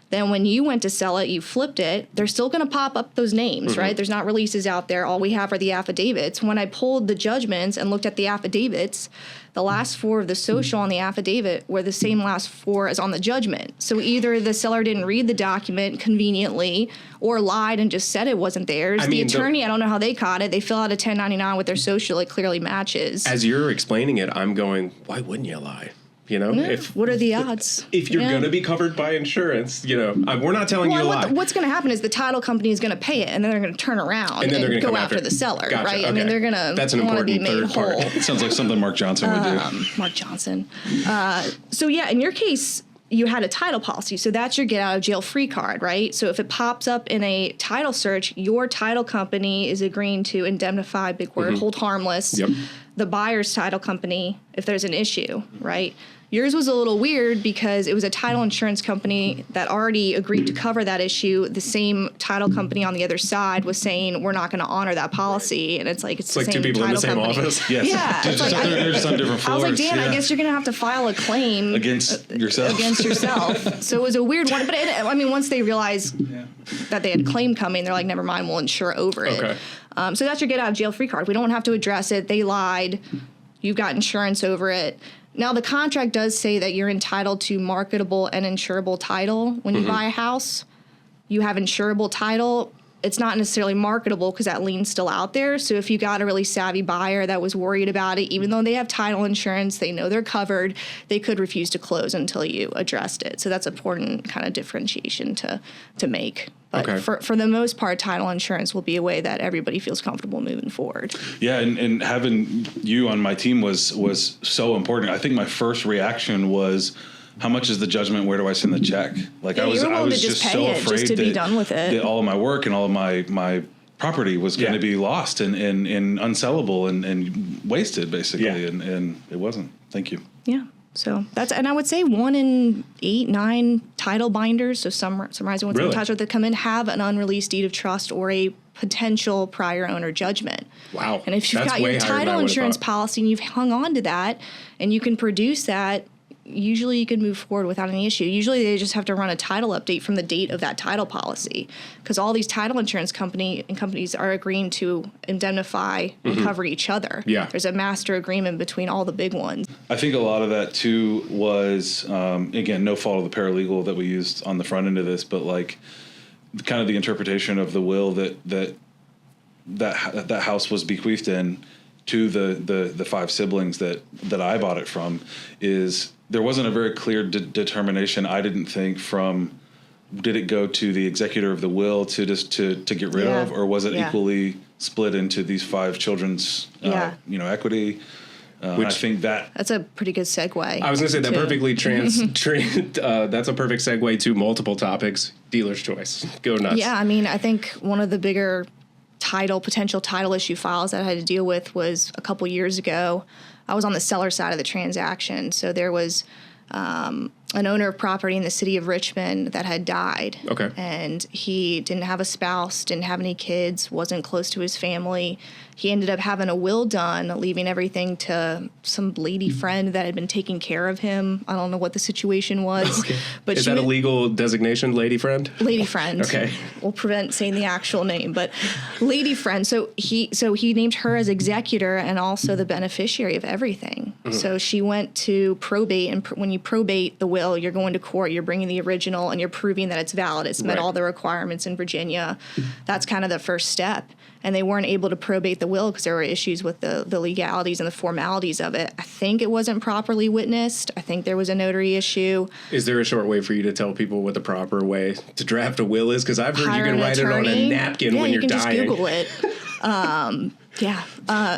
Then when you went to sell it, you flipped it, they're still going to pop up those names, right? There's not releases out there. All we have are the affidavits. When I pulled the judgments and looked at the affidavits, the last four of the social on the affidavit were the same last four as on the judgment. So either the seller didn't read the document conveniently or lied and just said it wasn't theirs. The attorney, I don't know how they caught it. They fill out a 1099 with their social. It clearly matches. As you're explaining it, I'm going, why wouldn't you lie? You know, what are the odds? If you're going to be covered by insurance, we're not telling you to lie. What's going to happen is the title company is going to pay it, and then they're going to turn around and go after the seller, right? Okay. I mean, they're going to want to be made whole. It sounds like something Mark Johnson would do. Mark Johnson. So yeah, in your case, you had a title policy, so that's your get out of jail free card, right? So if it pops up in a title search, your title company is agreeing to indemnify, big word, hold harmless, the buyer's title company if there's an issue, right? Yours was a little weird because it was a title insurance company that already agreed to cover that issue. The same title company on the other side was saying, we're not going to honor that policy. And it's like the like same two people in the same company. office. Yes. Yeah. They're just on different floors. I was like, Dan, I guess you're going to have to file a claim against yourself. So it was a weird one. But once they realized that they had a claim coming, they're like, never mind, we'll insure over it. Okay. So that's your get out of jail free card. We don't have to address it. They lied. You've got insurance over it. Now, the contract does say that you're entitled to marketable and insurable title. When you buy a house, you have insurable title. It's not necessarily marketable because that lien's still out there. So if you got a really savvy buyer that was worried about it, even though they have title insurance, they know they're covered, they could refuse to close until you addressed it. So that's an important kind of differentiation to make. But for the most part, title insurance will be a way that everybody feels comfortable moving forward. Yeah, and having you on my team was so important. I think my first reaction was, how much is the judgment? Where do I send the check? Like I was just so afraid just to be done with it. That all of my work and all of my property was going to be lost and unsellable and wasted basically, and it wasn't. Thank you. Yeah. So and I would say 1 in 8, 9 title binders, so summarizing what's attached that come in, have an unreleased deed of trust or a potential prior owner judgment. Wow. And if you've got your title insurance policy and you've hung on to that and you can produce that, usually you can move forward without any issue. Usually they just have to run a title update from the date of that title policy, because all these title insurance companies are agreeing to indemnify and cover each other. Yeah. There's a master agreement between all the big ones. I think a lot of that too was, again, no fault of the paralegal that we used on the front end of this, but like kind of the interpretation of the will that house was bequeathed in to the 5 siblings that I bought it from is there wasn't a very clear determination, I didn't think, from did it go to the executor of the will to get rid of, or was it equally split into these 5 children's equity? Which I think that's a pretty good segue. I was going to say that perfectly that's a perfect segue to multiple topics. Dealer's choice. Go nuts. Yeah, I mean, I think one of the bigger potential title issue files that I had to deal with was a couple years ago. I was on the seller side of the transaction. So there was an owner of property in the city of Richmond that had died. Okay. And he didn't have a spouse, didn't have any kids, wasn't close to his family. He ended up having a will done, leaving everything to some lady friend that had been taking care of him. I don't know what the situation was. Okay. But is that a legal designation, lady friend? Lady friend. Okay. We'll prevent saying the actual name, but lady friend. So he named her as executor and also the beneficiary of everything. Mm-hmm. So she went to probate, and when you probate the will, you're going to court, you're bringing the original, and you're proving that it's valid. It's met all the requirements in Virginia. That's kind of the first step. And they weren't able to probate the will because there were issues with the legalities and the formalities of it. I think it wasn't properly witnessed. I think there was a notary issue. Is there a short way for you to tell people what the proper way to draft a will is? Because I've heard you can write attorney. it on a napkin when you're dying. Yeah, you can just Google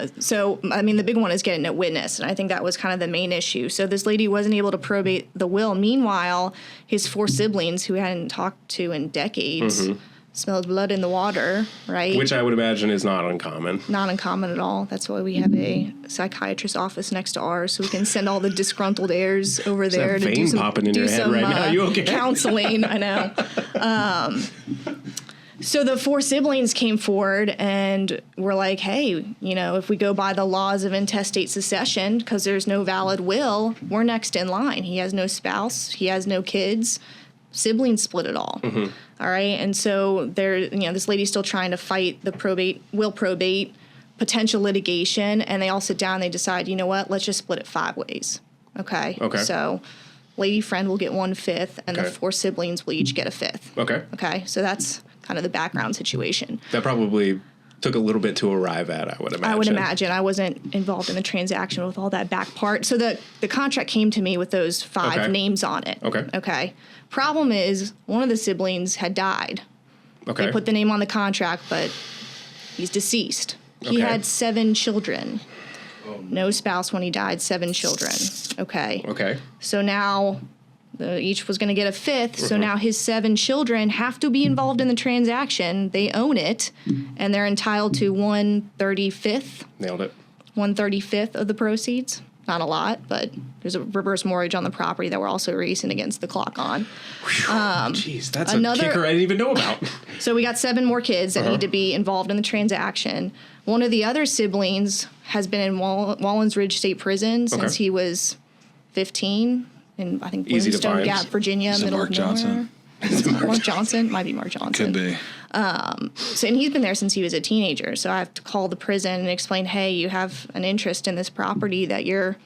it. So, I mean, the big one is getting it witnessed, and I think that was kind of the main issue. So this lady wasn't able to probate the will. Meanwhile, his 4 siblings, who hadn't talked to in decades, smelled blood in the water, right? Which I would imagine is not uncommon. Not uncommon at all. That's why we have a psychiatrist's office next to ours, so we can send all the disgruntled heirs over there to do some, popping in your head right now. You okay? Counseling. I know. So the 4 siblings came forward and were like, hey, if we go by the laws of intestate succession, because there's no valid will, we're next in line. He has no spouse. He has no kids. Siblings split it all. Mm-hmm. All right. And so this lady's still trying to fight the will probate, potential litigation. And they all sit down and they decide, you know what, let's just split it 5 ways. Okay. So lady friend will get 1/5 and the 4 siblings will each get 1/5. Okay. So that's kind of the background situation. That probably took a little bit to arrive at, I would imagine. I wasn't involved in the transaction with all that back part. So the contract came to me with those 5 names on it. Okay. Problem is, one of the siblings had died. Okay. They put the name on the contract, but he's deceased. He had 7 children. No spouse when he died, 7 children. Okay. So now each was going to get 1/5. So now his 7 children have to be involved in the transaction. They own it, and they're entitled to 1/35. Nailed it. 1/35 of the proceeds. not a lot, but there's a reverse mortgage on the property that we're also racing against the clock on. Jeez, that's a kicker I didn't even know about. So we got 7 more kids that need to be involved in the transaction. One of the other siblings has been in Wallens Ridge State Prison since he was 15 in, I think, Bloomstone Gap, Virginia, middle of nowhere. Mark Johnson? Might be Mark Johnson. Could be. So, and he's been there since he was a teenager. So I have to call the prison and explain, hey, you have an interest in this property that your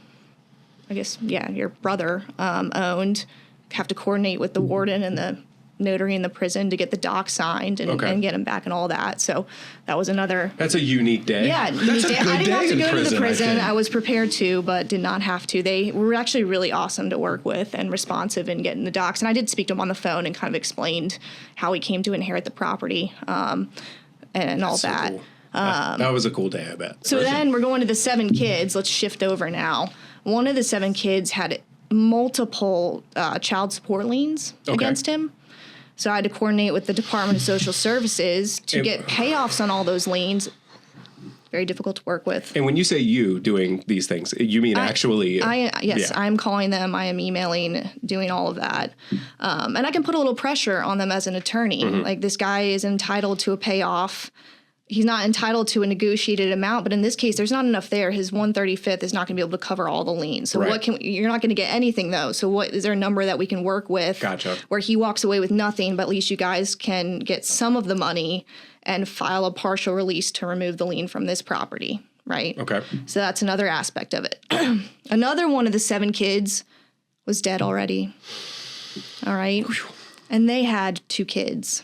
brother owned. Have to coordinate with the warden and the notary in the prison to get the doc signed and get him back and all that. So that was another. That's a unique day. Yeah, that's a good I didn't have to day go in to the prison. I I was prepared to, but did not have to. They were actually really awesome to work with and responsive in getting the docs. And I did speak to him on the phone and kind of explained how he came to inherit the property and all that. Cool. That was a cool day, I bet. So then we're going to the 7 kids. Let's shift over now. One of the 7 kids had multiple child support liens against him. So I had to coordinate with the Department of Social Services to get payoffs on all those liens. Very difficult to work with. And when you say you doing these things, you mean actually? Yes, I'm calling them. I am emailing, doing all of that. And I can put a little pressure on them as an attorney. Like, this guy is entitled to a payoff. He's not entitled to a negotiated amount, but in this case, there's not enough there. His 1/35 is not going to be able to cover all the liens. So you're not going to get anything though. So what is there a number that we can work with? Gotcha. Where he walks away with nothing, but at least you guys can get some of the money and file a partial release to remove the lien from this property, right? Okay. So that's another aspect of it. Another one of the 7 kids was dead already. All right. And they had 2 kids.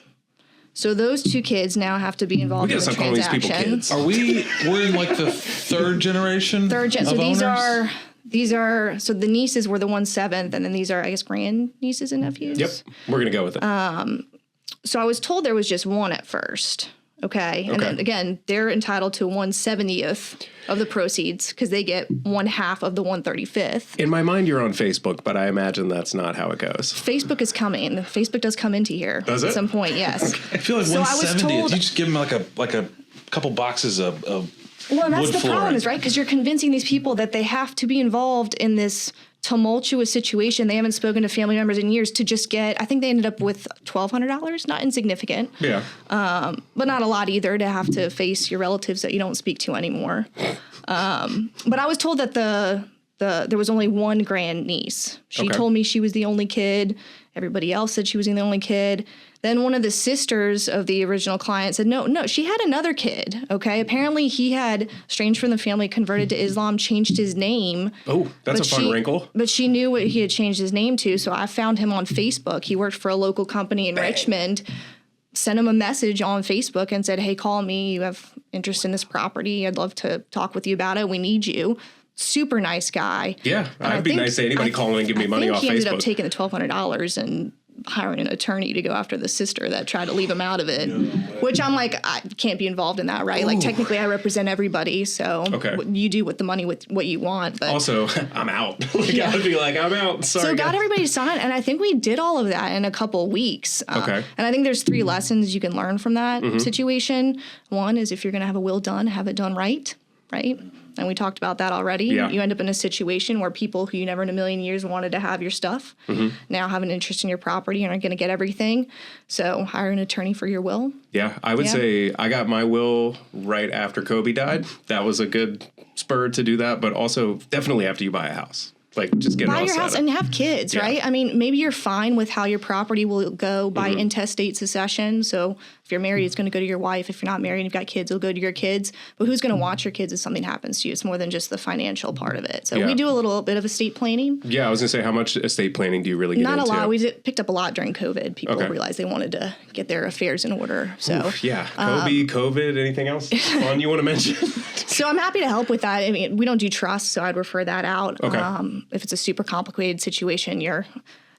So those 2 kids now have to be involved in the transaction. We're in like the 3rd generation? So owners? these are, so the nieces were the 1/7, and then these are, I guess, grand nieces and nephews. Yep. We're going to go with it. So I was told there was just one at first. Okay. And then again, they're entitled to 1/70th of the proceeds because they get 1/2 of the 1/35. In my mind, you're on Facebook, but I imagine that's not how it goes. Facebook is coming. Facebook does come into here at some point. Yes. I feel like 1/70th. You just give them like a couple boxes of well, and that's wood the flooring. problem, is right, because you're convincing these people that they have to be involved in this tumultuous situation. They haven't spoken to family members in years to just get, I think they ended up with $1,200, not insignificant. Yeah. But not a lot either to have to face your relatives that you don't speak to anymore. But I was told that there was only one grand niece. She told me she was the only kid. Everybody else said she was the only kid. Then one of the sisters of the original client said, no, she had another kid, okay? Apparently he had, estranged from the family, converted to Islam, changed his name. Oh, that's a fun wrinkle. But she knew what he had changed his name to, so I found him on Facebook. He worked for a local company in Richmond, sent him a message on Facebook and said, hey, call me. You have interest in this property. I'd love to talk with you about it. We need you. Super nice guy. Yeah, I'd be nice to anybody calling and give me money off Facebook. He ended up taking the $1,200 and hiring an attorney to go after the sister that tried to leave him out of it, which I'm like, I can't be involved in that, right? Ooh. Like, technically I represent everybody, so you do with the money with what you want. But also, I'm out. I would be like, I'm out. Sorry. So got everybody to sign, and I think we did all of that in a couple weeks. And I think there's 3 lessons you can learn from that situation. One is, if you're going to have a will done, have it done right? And we talked about that already. Yeah. You end up in a situation where people who you never in a million years wanted to have your stuff now have an interest in your property and are going to get everything. So hire an attorney for your will. Yeah, I would say I got my will right after Kobe died. That was a good spur to do that, but also definitely after you buy a house. Like, just get buy your house and have kids, right? I mean, maybe you're fine with how your property will go by intestate succession. So if you're married, it's going to go to your wife. If you're not married and you've got kids, it'll go to your kids. But who's going to watch your kids if something happens to you? It's more than just the financial part of it. So we do a little bit of estate planning. Yeah, I was going to say, how much estate planning do you really get into? Not a lot. We picked up a lot during COVID. People realized they wanted to get their affairs in order. So Kobe, COVID, anything else fun you want to mention? So I'm happy to help with that. I mean, we don't do trust, so I'd refer that out. If it's a super complicated situation, you're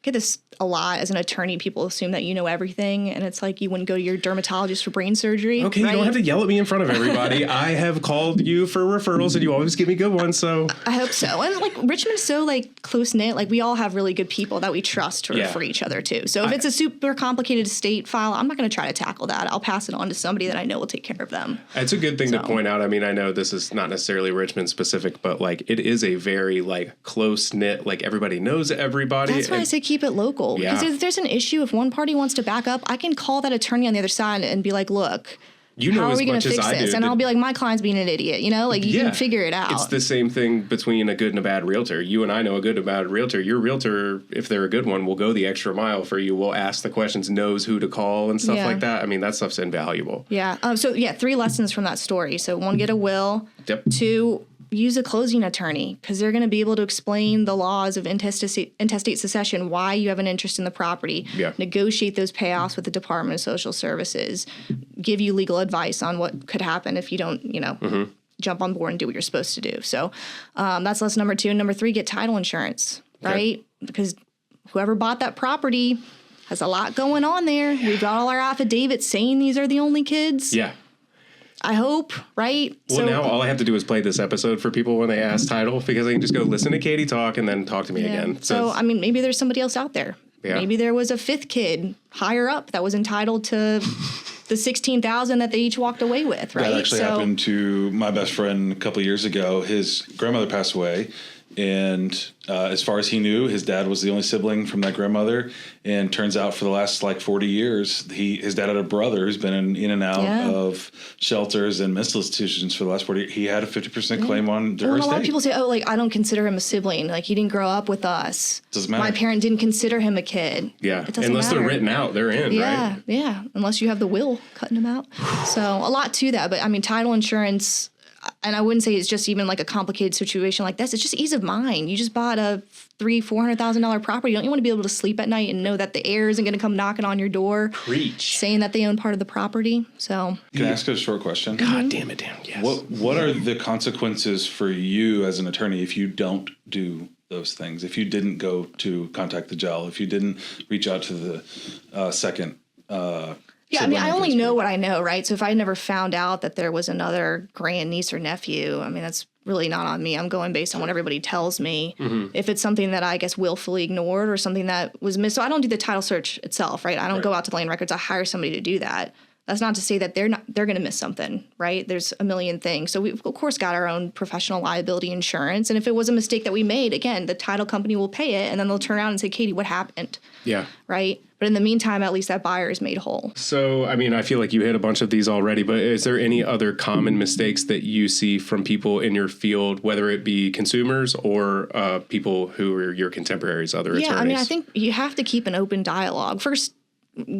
get this a lot as an attorney. People assume that you know everything, and it's like you wouldn't go to your dermatologist for brain surgery. Okay, right? You don't have to yell at me in front of everybody. I have called you for referrals, and you always give me good ones, so. I hope so. And like Richmond's so like close-knit, like we all have really good people that we trust to refer each other to. So if it's a super complicated estate file, I'm not going to try to tackle that. I'll pass it on to somebody that I know will take care of them. It's a good thing to point out. I mean, I know this is not necessarily Richmond specific, but like it is a very like close-knit, like everybody knows everybody. That's why I say keep it local. Because if there's an issue, if one party wants to back up, I can call that attorney on the other side and be like, look, you know, how are we going to fix I this? do. And I'll be like, my client's being an idiot, you know, like you can figure it out. It's the same thing between a good and a bad realtor. You and I know a good and a bad realtor. Your realtor, if they're a good one, will go the extra mile for you. Will ask the questions, knows who to call and stuff like that. I mean, that stuff's invaluable. Yeah. 3 lessons from that story. So 1, get a will. Yep. 2, use a closing attorney because they're going to be able to explain the laws of intestate succession, why you have an interest in the property, negotiate those payoffs with the Department of Social Services, give you legal advice on what could happen if you don't, jump on board and do what you're supposed to do. So that's lesson number 2. And number 3, get title insurance, right? Because whoever bought that property has a lot going on there. We've got all our affidavits saying these are the only kids. Yeah. I hope, right? Well, now all I have to do is play this episode for people when they ask title because I can just go listen to Katie talk and then talk to me again. So, I mean, maybe there's somebody else out there. Yeah. Maybe there was a 5th kid higher up that was entitled to the $16,000 that they each walked away with, right? That actually happened to my best friend a couple of years ago. His grandmother passed away. And as far as he knew, his dad was the only sibling from that grandmother. And turns out for the last 40 years, his dad had a brother who's been in and out of shelters and mental institutions for the last 40 years. He had a 50% claim on her estate. A lot of people say, I don't consider him a sibling. Like, he didn't grow up with us. Doesn't matter. My parent didn't consider him a kid. Yeah. It doesn't Unless matter. they're written out, they're in, right? Yeah. Unless you have the will cutting them out. So a lot to that. But I mean, title insurance, and I wouldn't say it's just even like a complicated situation like this. It's just ease of mind. You just bought a $300,000-$400,000 property. Don't you want to be able to sleep at night and know that the heir isn't going to come knocking on your door, saying that they own part of the property? So, can I ask a short question? God damn it, Dan. Yes. What are the consequences for you as an attorney if you don't do those things? If you didn't go to contact the jail, if you didn't reach out to the second. Yeah, I mean, I only know what I know, right? So if I never found out that there was another grandniece or nephew, I mean, that's really not on me. I'm going based on what everybody tells me. Mm-hmm. If it's something that I guess willfully ignored or something that was missed. So I don't do the title search itself, right? I don't go out to the land records. I hire somebody to do that. That's not to say that they're going to miss something, right? There's a million things. So we've, of course, got our own professional liability insurance. And if it was a mistake that we made, again, the title company will pay it. And then they'll turn around and say, Katie, what happened? Yeah. Right? But in the meantime, at least that buyer is made whole. So, I mean, I feel like you hit a bunch of these already, but is there any other common mistakes that you see from people in your field, whether it be consumers or people who are your contemporaries, other attorneys? Yeah, I mean, I think you have to keep an open dialogue. First,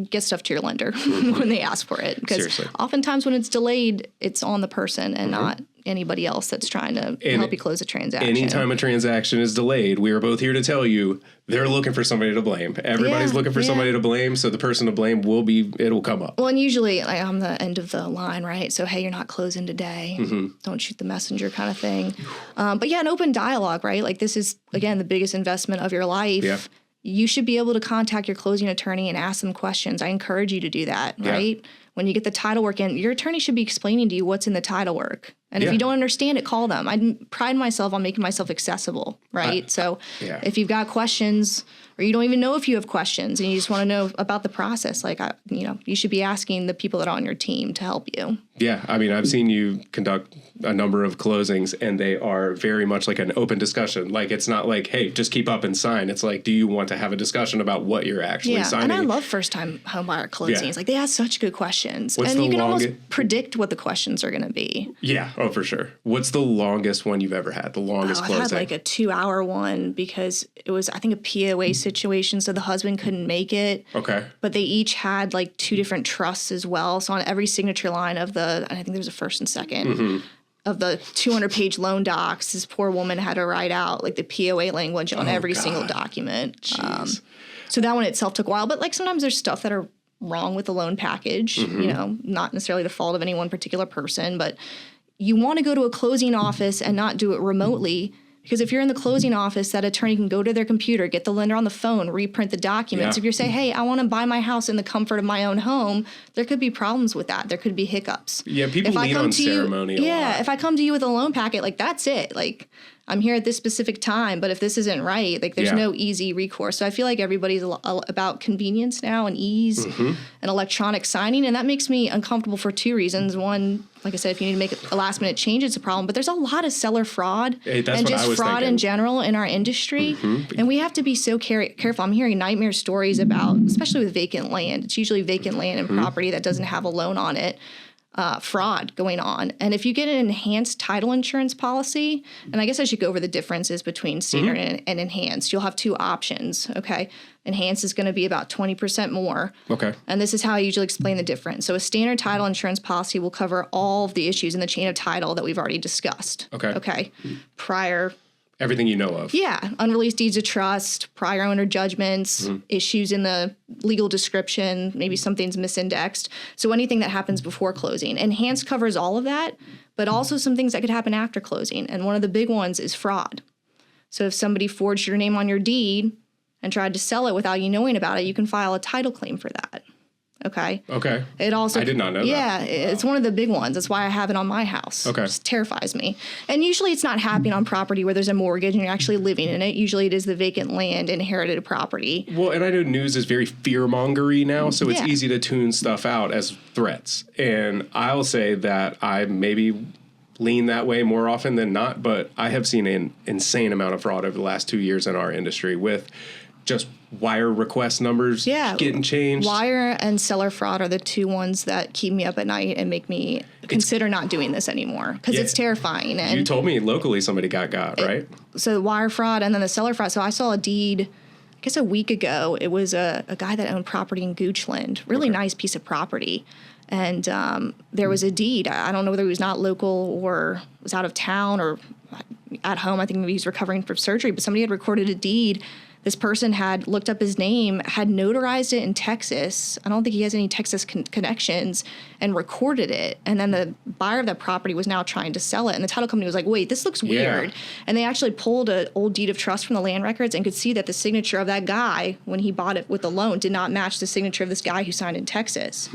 get stuff to your lender when they ask for it. Because oftentimes when it's delayed, it's on the person and not anybody else that's trying to help you close a transaction. Anytime a transaction is delayed, we are both here to tell you they're looking for somebody to blame. Everybody's looking for somebody to blame, so the person to blame it'll come up. Well, and usually I'm the end of the line, right? So, hey, you're not closing today. Don't shoot the messenger kind of thing. But yeah, an open dialogue, right? Like this is, again, the biggest investment of your life. Yeah. You should be able to contact your closing attorney and ask them questions. I encourage you to do that, right? When you get the title work in, your attorney should be explaining to you what's in the title work. And if you don't understand it, call them. I pride myself on making myself accessible, right? So if you've got questions or you don't even know if you have questions and you just want to know about the process, you should be asking the people that are on your team to help you. Yeah, I mean, I've seen you conduct a number of closings, and they are very much like an open discussion. Like, it's not like, hey, just keep up and sign. It's like, do you want to have a discussion about what you're actually signing? And I love first-time homebuyer closings. Yeah. Like, they ask such good questions. What's and you can almost predict what the questions are going to be. Yeah, oh, for sure. What's the longest one you've ever had, the longest closing? I had like a 2-hour one because it was, I think, a POA situation, so the husband couldn't make it. Okay. But they each had like 2 different trusts as well. So on every signature line of I think there was a first and second, of the 200-page loan docs, this poor woman had to write out like the POA language on every single document. So that one itself took a while. But like sometimes there's stuff that are wrong with the loan package, not necessarily the fault of any one particular person, but you want to go to a closing office and not do it remotely Because if you're in the closing office, that attorney can go to their computer, get the lender on the phone, reprint the documents. Yeah. If you're saying, hey, I want to buy my house in the comfort of my own home, there could be problems with that. There could be hiccups. Yeah, people lean on ceremony a lot. If I come to you with a loan packet, like, that's it. Like, I'm here at this specific time, but if this isn't right, like, there's no easy recourse. So I feel like everybody's about convenience now and ease and electronic signing, and that makes me uncomfortable for two reasons. One, like I said, if you need to make a last-minute change, it's a problem. But there's a lot of seller fraud and just fraud in general in our industry, and we have to be so careful. I'm hearing nightmare stories about, especially with vacant land. It's usually vacant land and property that doesn't have a loan on it. Fraud going on. And if you get an enhanced title insurance policy, and I guess I should go over the differences between standard and enhanced, you'll have two options, okay? Enhanced is going to be about 20% more. Okay. And this is how I usually explain the difference. So a standard title insurance policy will cover all of the issues in the chain of title that we've already discussed. Okay. Okay. Prior... Everything you know of. Yeah. Unreleased deeds of trust, prior owner judgments, issues in the legal description, maybe something's misindexed. So anything that happens before closing. Enhanced covers all of that, but also some things that could happen after closing. And one of the big ones is fraud. So if somebody forged your name on your deed and tried to sell it without you knowing about it, you can file a title claim for that. Okay. Okay. It also, I did not know that. Yeah, it's one of the big ones. That's why I have it on my house. Okay. It just terrifies me. And usually it's not happening on property where there's a mortgage and you're actually living in it. Usually it is the vacant land, inherited property. Well, and I know news is very fear-mongery now, so it's easy to tune stuff out as threats. And I'll say that I maybe lean that way more often than not, but I have seen an insane amount of fraud over the last 2 years in our industry with just wire request numbers getting changed. Wire and seller fraud are the two ones that keep me up at night and make me consider not doing this anymore because it's terrifying. And you told me locally somebody got, right? So the wire fraud and then the seller fraud. So I saw a deed, I guess a week ago. It was a guy that owned property in Goochland, really nice piece of property. And there was a deed. I don't know whether he was not local or was out of town or at home. I think maybe he's recovering from surgery, but somebody had recorded a deed. This person had looked up his name, had notarized it in Texas. I don't think he has any Texas connections, and recorded it. And then the buyer of that property was now trying to sell it. And the title company was like, wait, this looks weird. And they actually pulled an old deed of trust from the land records and could see that the signature of that guy, when he bought it with the loan, did not match the signature of this guy who signed in Texas.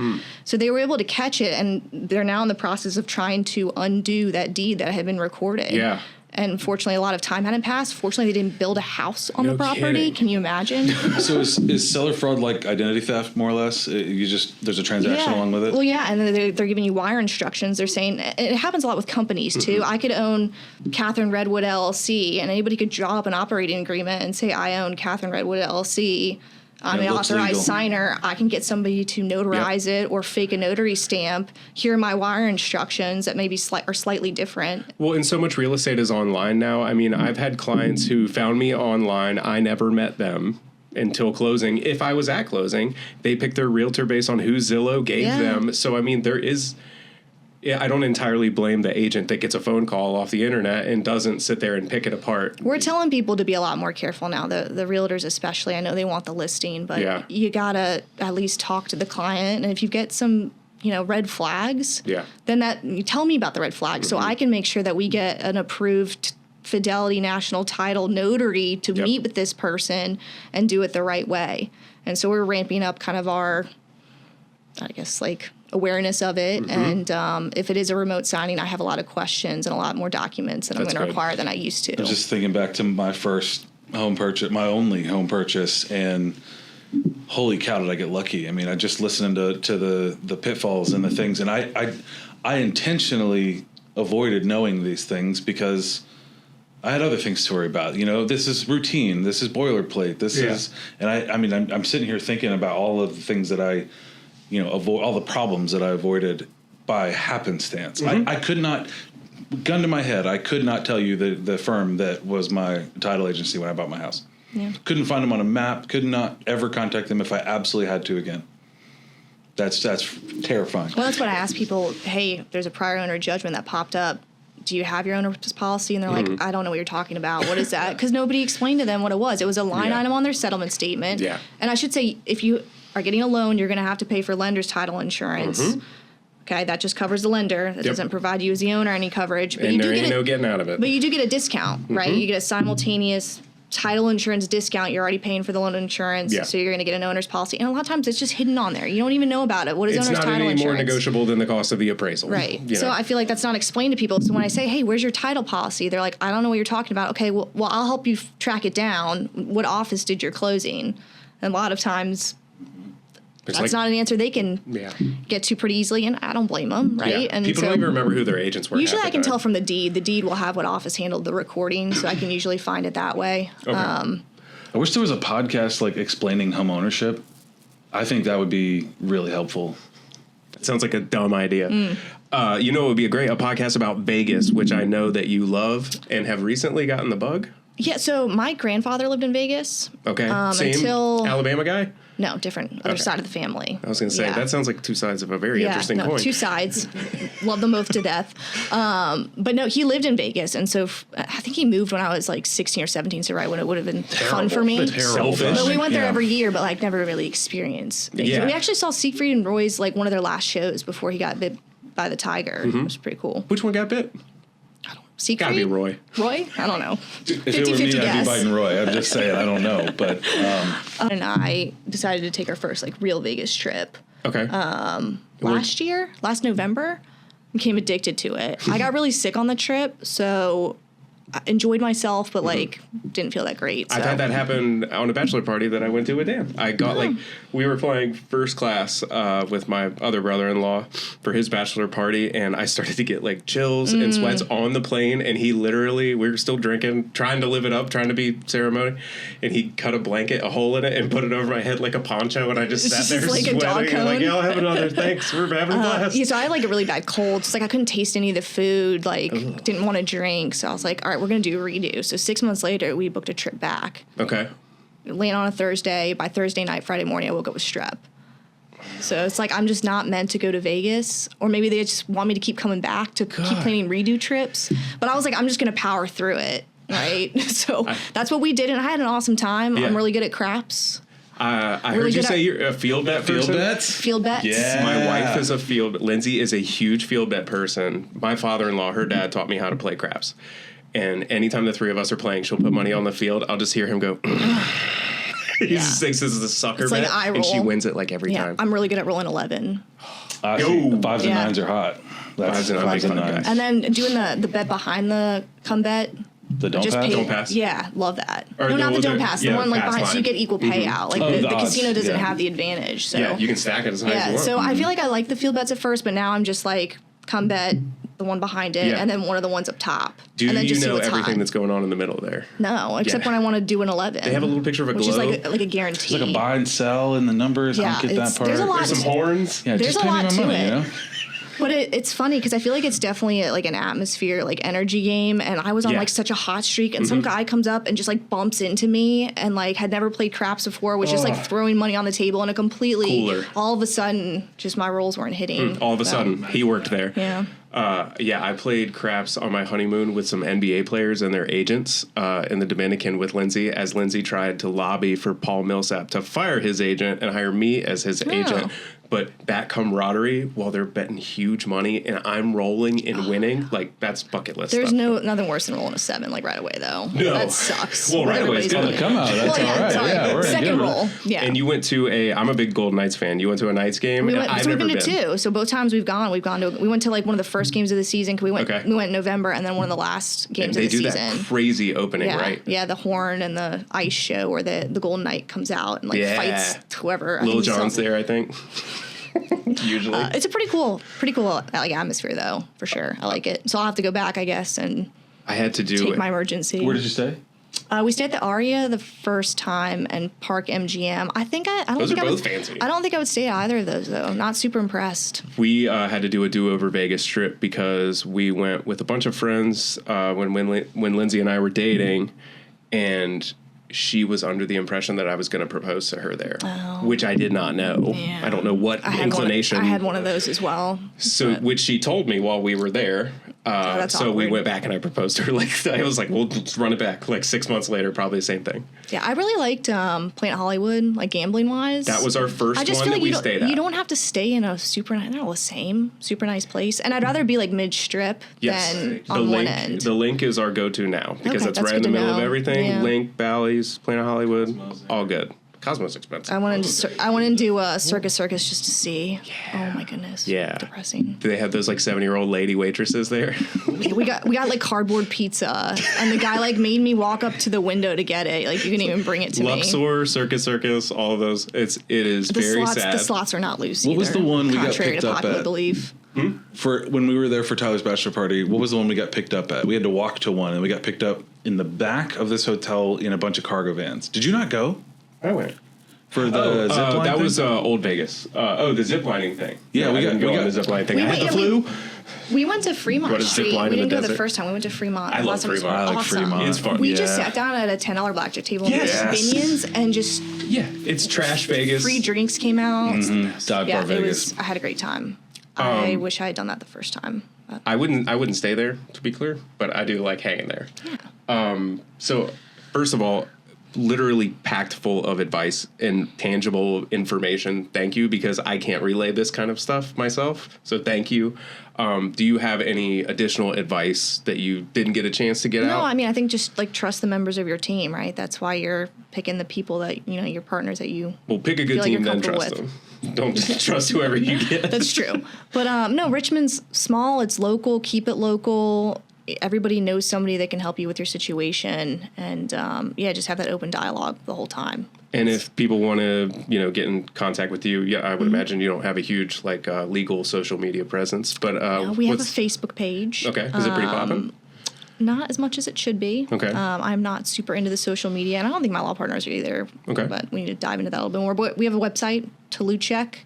So they were able to catch it, and they're now in the process of trying to undo that deed that had been recorded. Yeah. And fortunately, a lot of time hadn't passed. Fortunately, they didn't build a house on the property. Kidding. Can you imagine? So is seller fraud like identity theft, more or less? There's a transaction along with it? Well, yeah, and then they're giving you wire instructions. They're saying, it happens a lot with companies, too. I could own Catherine Redwood, LLC, and anybody could draw up an operating agreement and say, I own Catherine Redwood, LLC. I'm an authorized signer. I can get somebody to notarize it or fake a notary stamp. Here are my wire instructions that maybe are slightly different. Well, and so much real estate is online now. I mean, I've had clients who found me online. I never met them until closing. If I was at closing, they picked their realtor based on who Zillow gave them. So, I mean, there is... I don't entirely blame the agent that gets a phone call off the internet and doesn't sit there and pick it apart. We're telling people to be a lot more careful now, the realtors especially. I know they want the listing, but you got to at least talk to the client. And if you get some, red flags, then you tell me about the red flags so I can make sure that we get an approved Fidelity National Title notary to meet with this person and do it the right way. And so we're ramping up kind of our, awareness of it. And if it is a remote signing, I have a lot of questions and a lot more documents that I'm going to require than I used to. I was just thinking back to my first home purchase, my only home purchase, and holy cow, did I get lucky. I mean, I just listened to the pitfalls and the things, and I intentionally avoided knowing these things because I had other things to worry about. This is routine. This is boilerplate. This is, and I'm sitting here thinking about all of the things that I avoid, all the problems that I avoided by happenstance. I could not, gun to my head, I could not tell you the firm that was my title agency when I bought my house. Yeah. Couldn't find them on a map, could not ever contact them if I absolutely had to again. That's terrifying. Well, that's what I ask people. Hey, there's a prior owner judgment that popped up. Do you have your owner's policy? And they're like, I don't know what you're talking about. What is that? Because nobody explained to them what it was. It was a line item on their settlement statement. Yeah. And I should say, if you are getting a loan, you're going to have to pay for lender's title insurance. Okay, that just covers the lender. That doesn't provide you as the owner any coverage. But And you there do ain't get no getting out of it. But you do get a discount, right? You get a simultaneous title insurance discount. You're already paying for the loan insurance, so you're going to get an owner's policy. And a lot of times it's just hidden on there. You don't even know about it. What is owner's title insurance? It's not any more negotiable than the cost of the appraisal. Right. So I feel like that's not explained to people. So when I say, hey, where's your title policy? They're like, I don't know what you're talking about. Okay, well I'll help you track it down. What office did your closing? And a lot of times that's not an answer they can get to pretty easily, and I don't blame them, right? Yeah. And people don't even remember who their agents were. Usually I can tell from the deed. The deed will have what office handled the recording, so I can usually find it that way. Okay. I wish there was a podcast like explaining home ownership. I think that would be really helpful. That sounds like a dumb idea. You know, it would be a podcast about Vegas, which I know that you love and have recently gotten the bug. Yeah, so my grandfather lived in Vegas. Okay. Same until Alabama guy? No, different. Other side of the family. I was going to say, that sounds like two sides of a very interesting coin. Two sides. Love them both to death. But no, he lived in Vegas. And so I think he moved when I was like 16 or 17, so right when it would have been fun for me. Selfish. But we went there every year, but like never really experienced Vegas. Yeah. We actually saw Siegfried and Roy's like one of their last shows before he got bit by the tiger. It was pretty cool. Which one got bit? Siegfried? Gotta be Roy. Roy? I don't know. If it were me, I'd be biting Roy. I'm just saying, I don't know. But and I decided to take our first like real Vegas trip. Okay. Last November, became addicted to it. I got really sick on the trip, so I enjoyed myself, but like didn't feel that great. So. I've had that happen on a bachelor party that I went to with Dan. I got we were flying first class with my other brother-in-law for his bachelor party, and I started to get like chills and sweats on the plane, and he literally, we were still drinking, trying to live it up, trying to be ceremony, and he cut a hole in it and put it over my head like a poncho, and I just sat there like sweating. a dog cone. Like, yeah, I'll have another. Thanks, we're having a blast. Yeah, so I had like a really bad cold. It's like I couldn't taste any of the food, like didn't want to drink. So I was like, all right, we're going to do a redo. So 6 months later, we booked a trip back. Okay. Land on a Thursday. By Thursday night, Friday morning, I woke up with strep. So it's like I'm just not meant to go to Vegas, or maybe they just want me to keep coming back to keep planning redo trips. But I was like, I'm just going to power through it, right? So that's what we did, and I had an awesome time. Yeah. I'm really good at craps. I heard you say you're a field bet person. Field bets? Yeah. My wife is Lindsay is a huge field bet person. My father-in-law, her dad taught me how to play craps. And anytime the three of us are playing, she'll put money on the field. I'll just hear him go. He just thinks this is a sucker bet, like and she wins it like every time. I'm really good at rolling 11. the fives and nines are hot. Fives and nines. And then doing the bet behind the come bet. The don't pass? Don't pass. Yeah, love that. Or no, not the don't pass. The one like behind, line. so you get equal payout. Like the casino doesn't have the advantage. So yeah, you can stack it as high as you want. So I feel like I like the field bets at first, but now I'm just like come bet, the one behind it, and then one of the ones up top. Do and then you just know see everything that's going on in the middle there? No, except when I want to do an 11. They have a little picture of a which globe. is like a guarantee. It's like a buy and sell in the numbers. I don't get that part. There's a lot. There's some horns. Yeah, There's just a pay me lot my to money, it. you know? But it's funny because I feel like it's definitely like an atmosphere, like energy game. And I was on like such a hot streak, and some guy comes up and just like bumps into me, and like had never played craps before, was just like throwing money on the table, and a completely Cooler. all of a sudden just my rolls weren't hitting. All of a sudden, he worked there. Yeah. I played craps on my honeymoon with some NBA players and their agents in the Dominican with Lindsay, as Lindsay tried to lobby for Paul Millsap to fire his agent and hire me as his agent. But that camaraderie while they're betting huge money and I'm rolling and winning, like that's bucket list There's stuff. nothing worse than rolling a 7 like right away though. No. That sucks. Well, right away is On good. the come out, that's all right. Sorry. Yeah, we're in Second good. roll. Yeah. And you went to I'm a big Golden Knights fan. You went to a Knights game? We've I've been never to been. 2. So both times we went to like one of the first games of the season. We went in November, and then one of the last games of the season. They do that crazy opening, right? Yeah, the horn and the ice show where the Golden Knight comes out and like fights whoever. Lil Jon's there, I think. Usually. It's a pretty cool like atmosphere though, for sure. I like it. So I'll have to go back, I guess, and I had to do take my emergency. Where did you stay? We stayed at the Aria the first time and Park MGM. I don't Those think are I both would, fancy. I don't think I would stay at either of those though. Not super impressed. We had to do a do-over Vegas trip because we went with a bunch of friends when Lindsay and I were dating, and she was under the impression that I was going to propose to her there, which I did not know. Yeah. I don't know what inclination. I had one of those as well. So, which she told me while we were there. that's so we awkward. went back and I proposed to her. Like, I was like, well, let's run it back. Like 6 months later, probably the same thing. Yeah, I really liked Planet Hollywood, like gambling wise. That was our first I just one feel that like we stayed at. you don't have to stay in a super nice place. And I'd rather be like mid strip than on one end. The Link is our go-to now because Okay, it's that's right in the good to middle of know. everything. Yeah. Link, Bally's, Planet Hollywood, all good. Cosmo's expensive. I went into Circus just to see. Yeah. Oh my goodness. Yeah. Depressing. Do they have those like 70-year-old lady waitresses there? We got like cardboard pizza, and the guy like made me walk up to the window to get it. Like you couldn't even bring it to me. Luxor, Circus, all of those. It is very sad. The slots are not loose. What was either, the one we got contrary picked to up popular at? belief. For when we were there for Tyler's bachelor party, what was the one we got picked up at? We had to walk to one, and we got picked up in the back of this hotel in a bunch of cargo vans. Did you not go? I went. For the zip line that thing? was Old Vegas. The zip lining thing. Yeah, we got the zip line thing. I had the flu. We went to Fremont What is Street. zip line We in didn't the go the desert? first time. We went to Fremont. I love Fremont. I like Awesome. Fremont. It's fun. We just sat down at a $10 blackjack table Yes. and just Binions and just Yeah, it's trash Vegas. free drinks came out. Dive Bar Yeah, Vegas. I had a great time. I wish I had done that the first time. But I wouldn't stay there, to be clear, but I do like hanging there. yeah. So first of all, literally packed full of advice and tangible information. Thank you, because I can't relay this kind of stuff myself. So thank you. Do you have any additional advice that you didn't get a chance to get out? No, I mean, I think just like trust the members of your team, right? That's why you're picking the people that, your partners that you. Well, pick a good feel like team, you're then trust comfortable them. Don't just trust whoever you get. That's true. But no, Richmond's small. It's local. Keep it local. Everybody knows somebody that can help you with your situation. And just have that open dialogue the whole time. And if people want to, get in contact with you, I would imagine you don't have a huge legal social media presence, but We have a Facebook page. Okay, is it pretty poppin'? Not as much as it should be. Okay. I'm not super into the social media, and I don't think my law partners are either. Okay. But we need to dive into that a little bit more. But we have a website, Tluchak.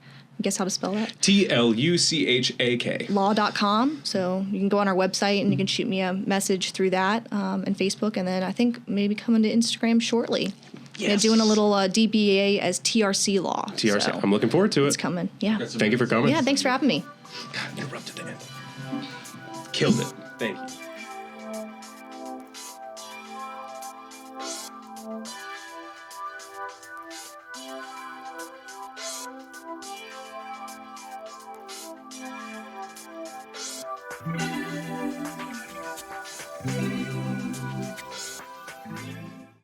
Guess how to spell that? Tluchak. Law.com. So you can go on our website and you can shoot me a message through that and Facebook. And then I think maybe coming to Instagram shortly. Yes. Doing a little DBA as TRC Law. TRC. So I'm looking forward to it. it's coming. Yeah. Thank you for coming. Yeah, thanks for having me. God, interrupted the end. Killed it. Thank you.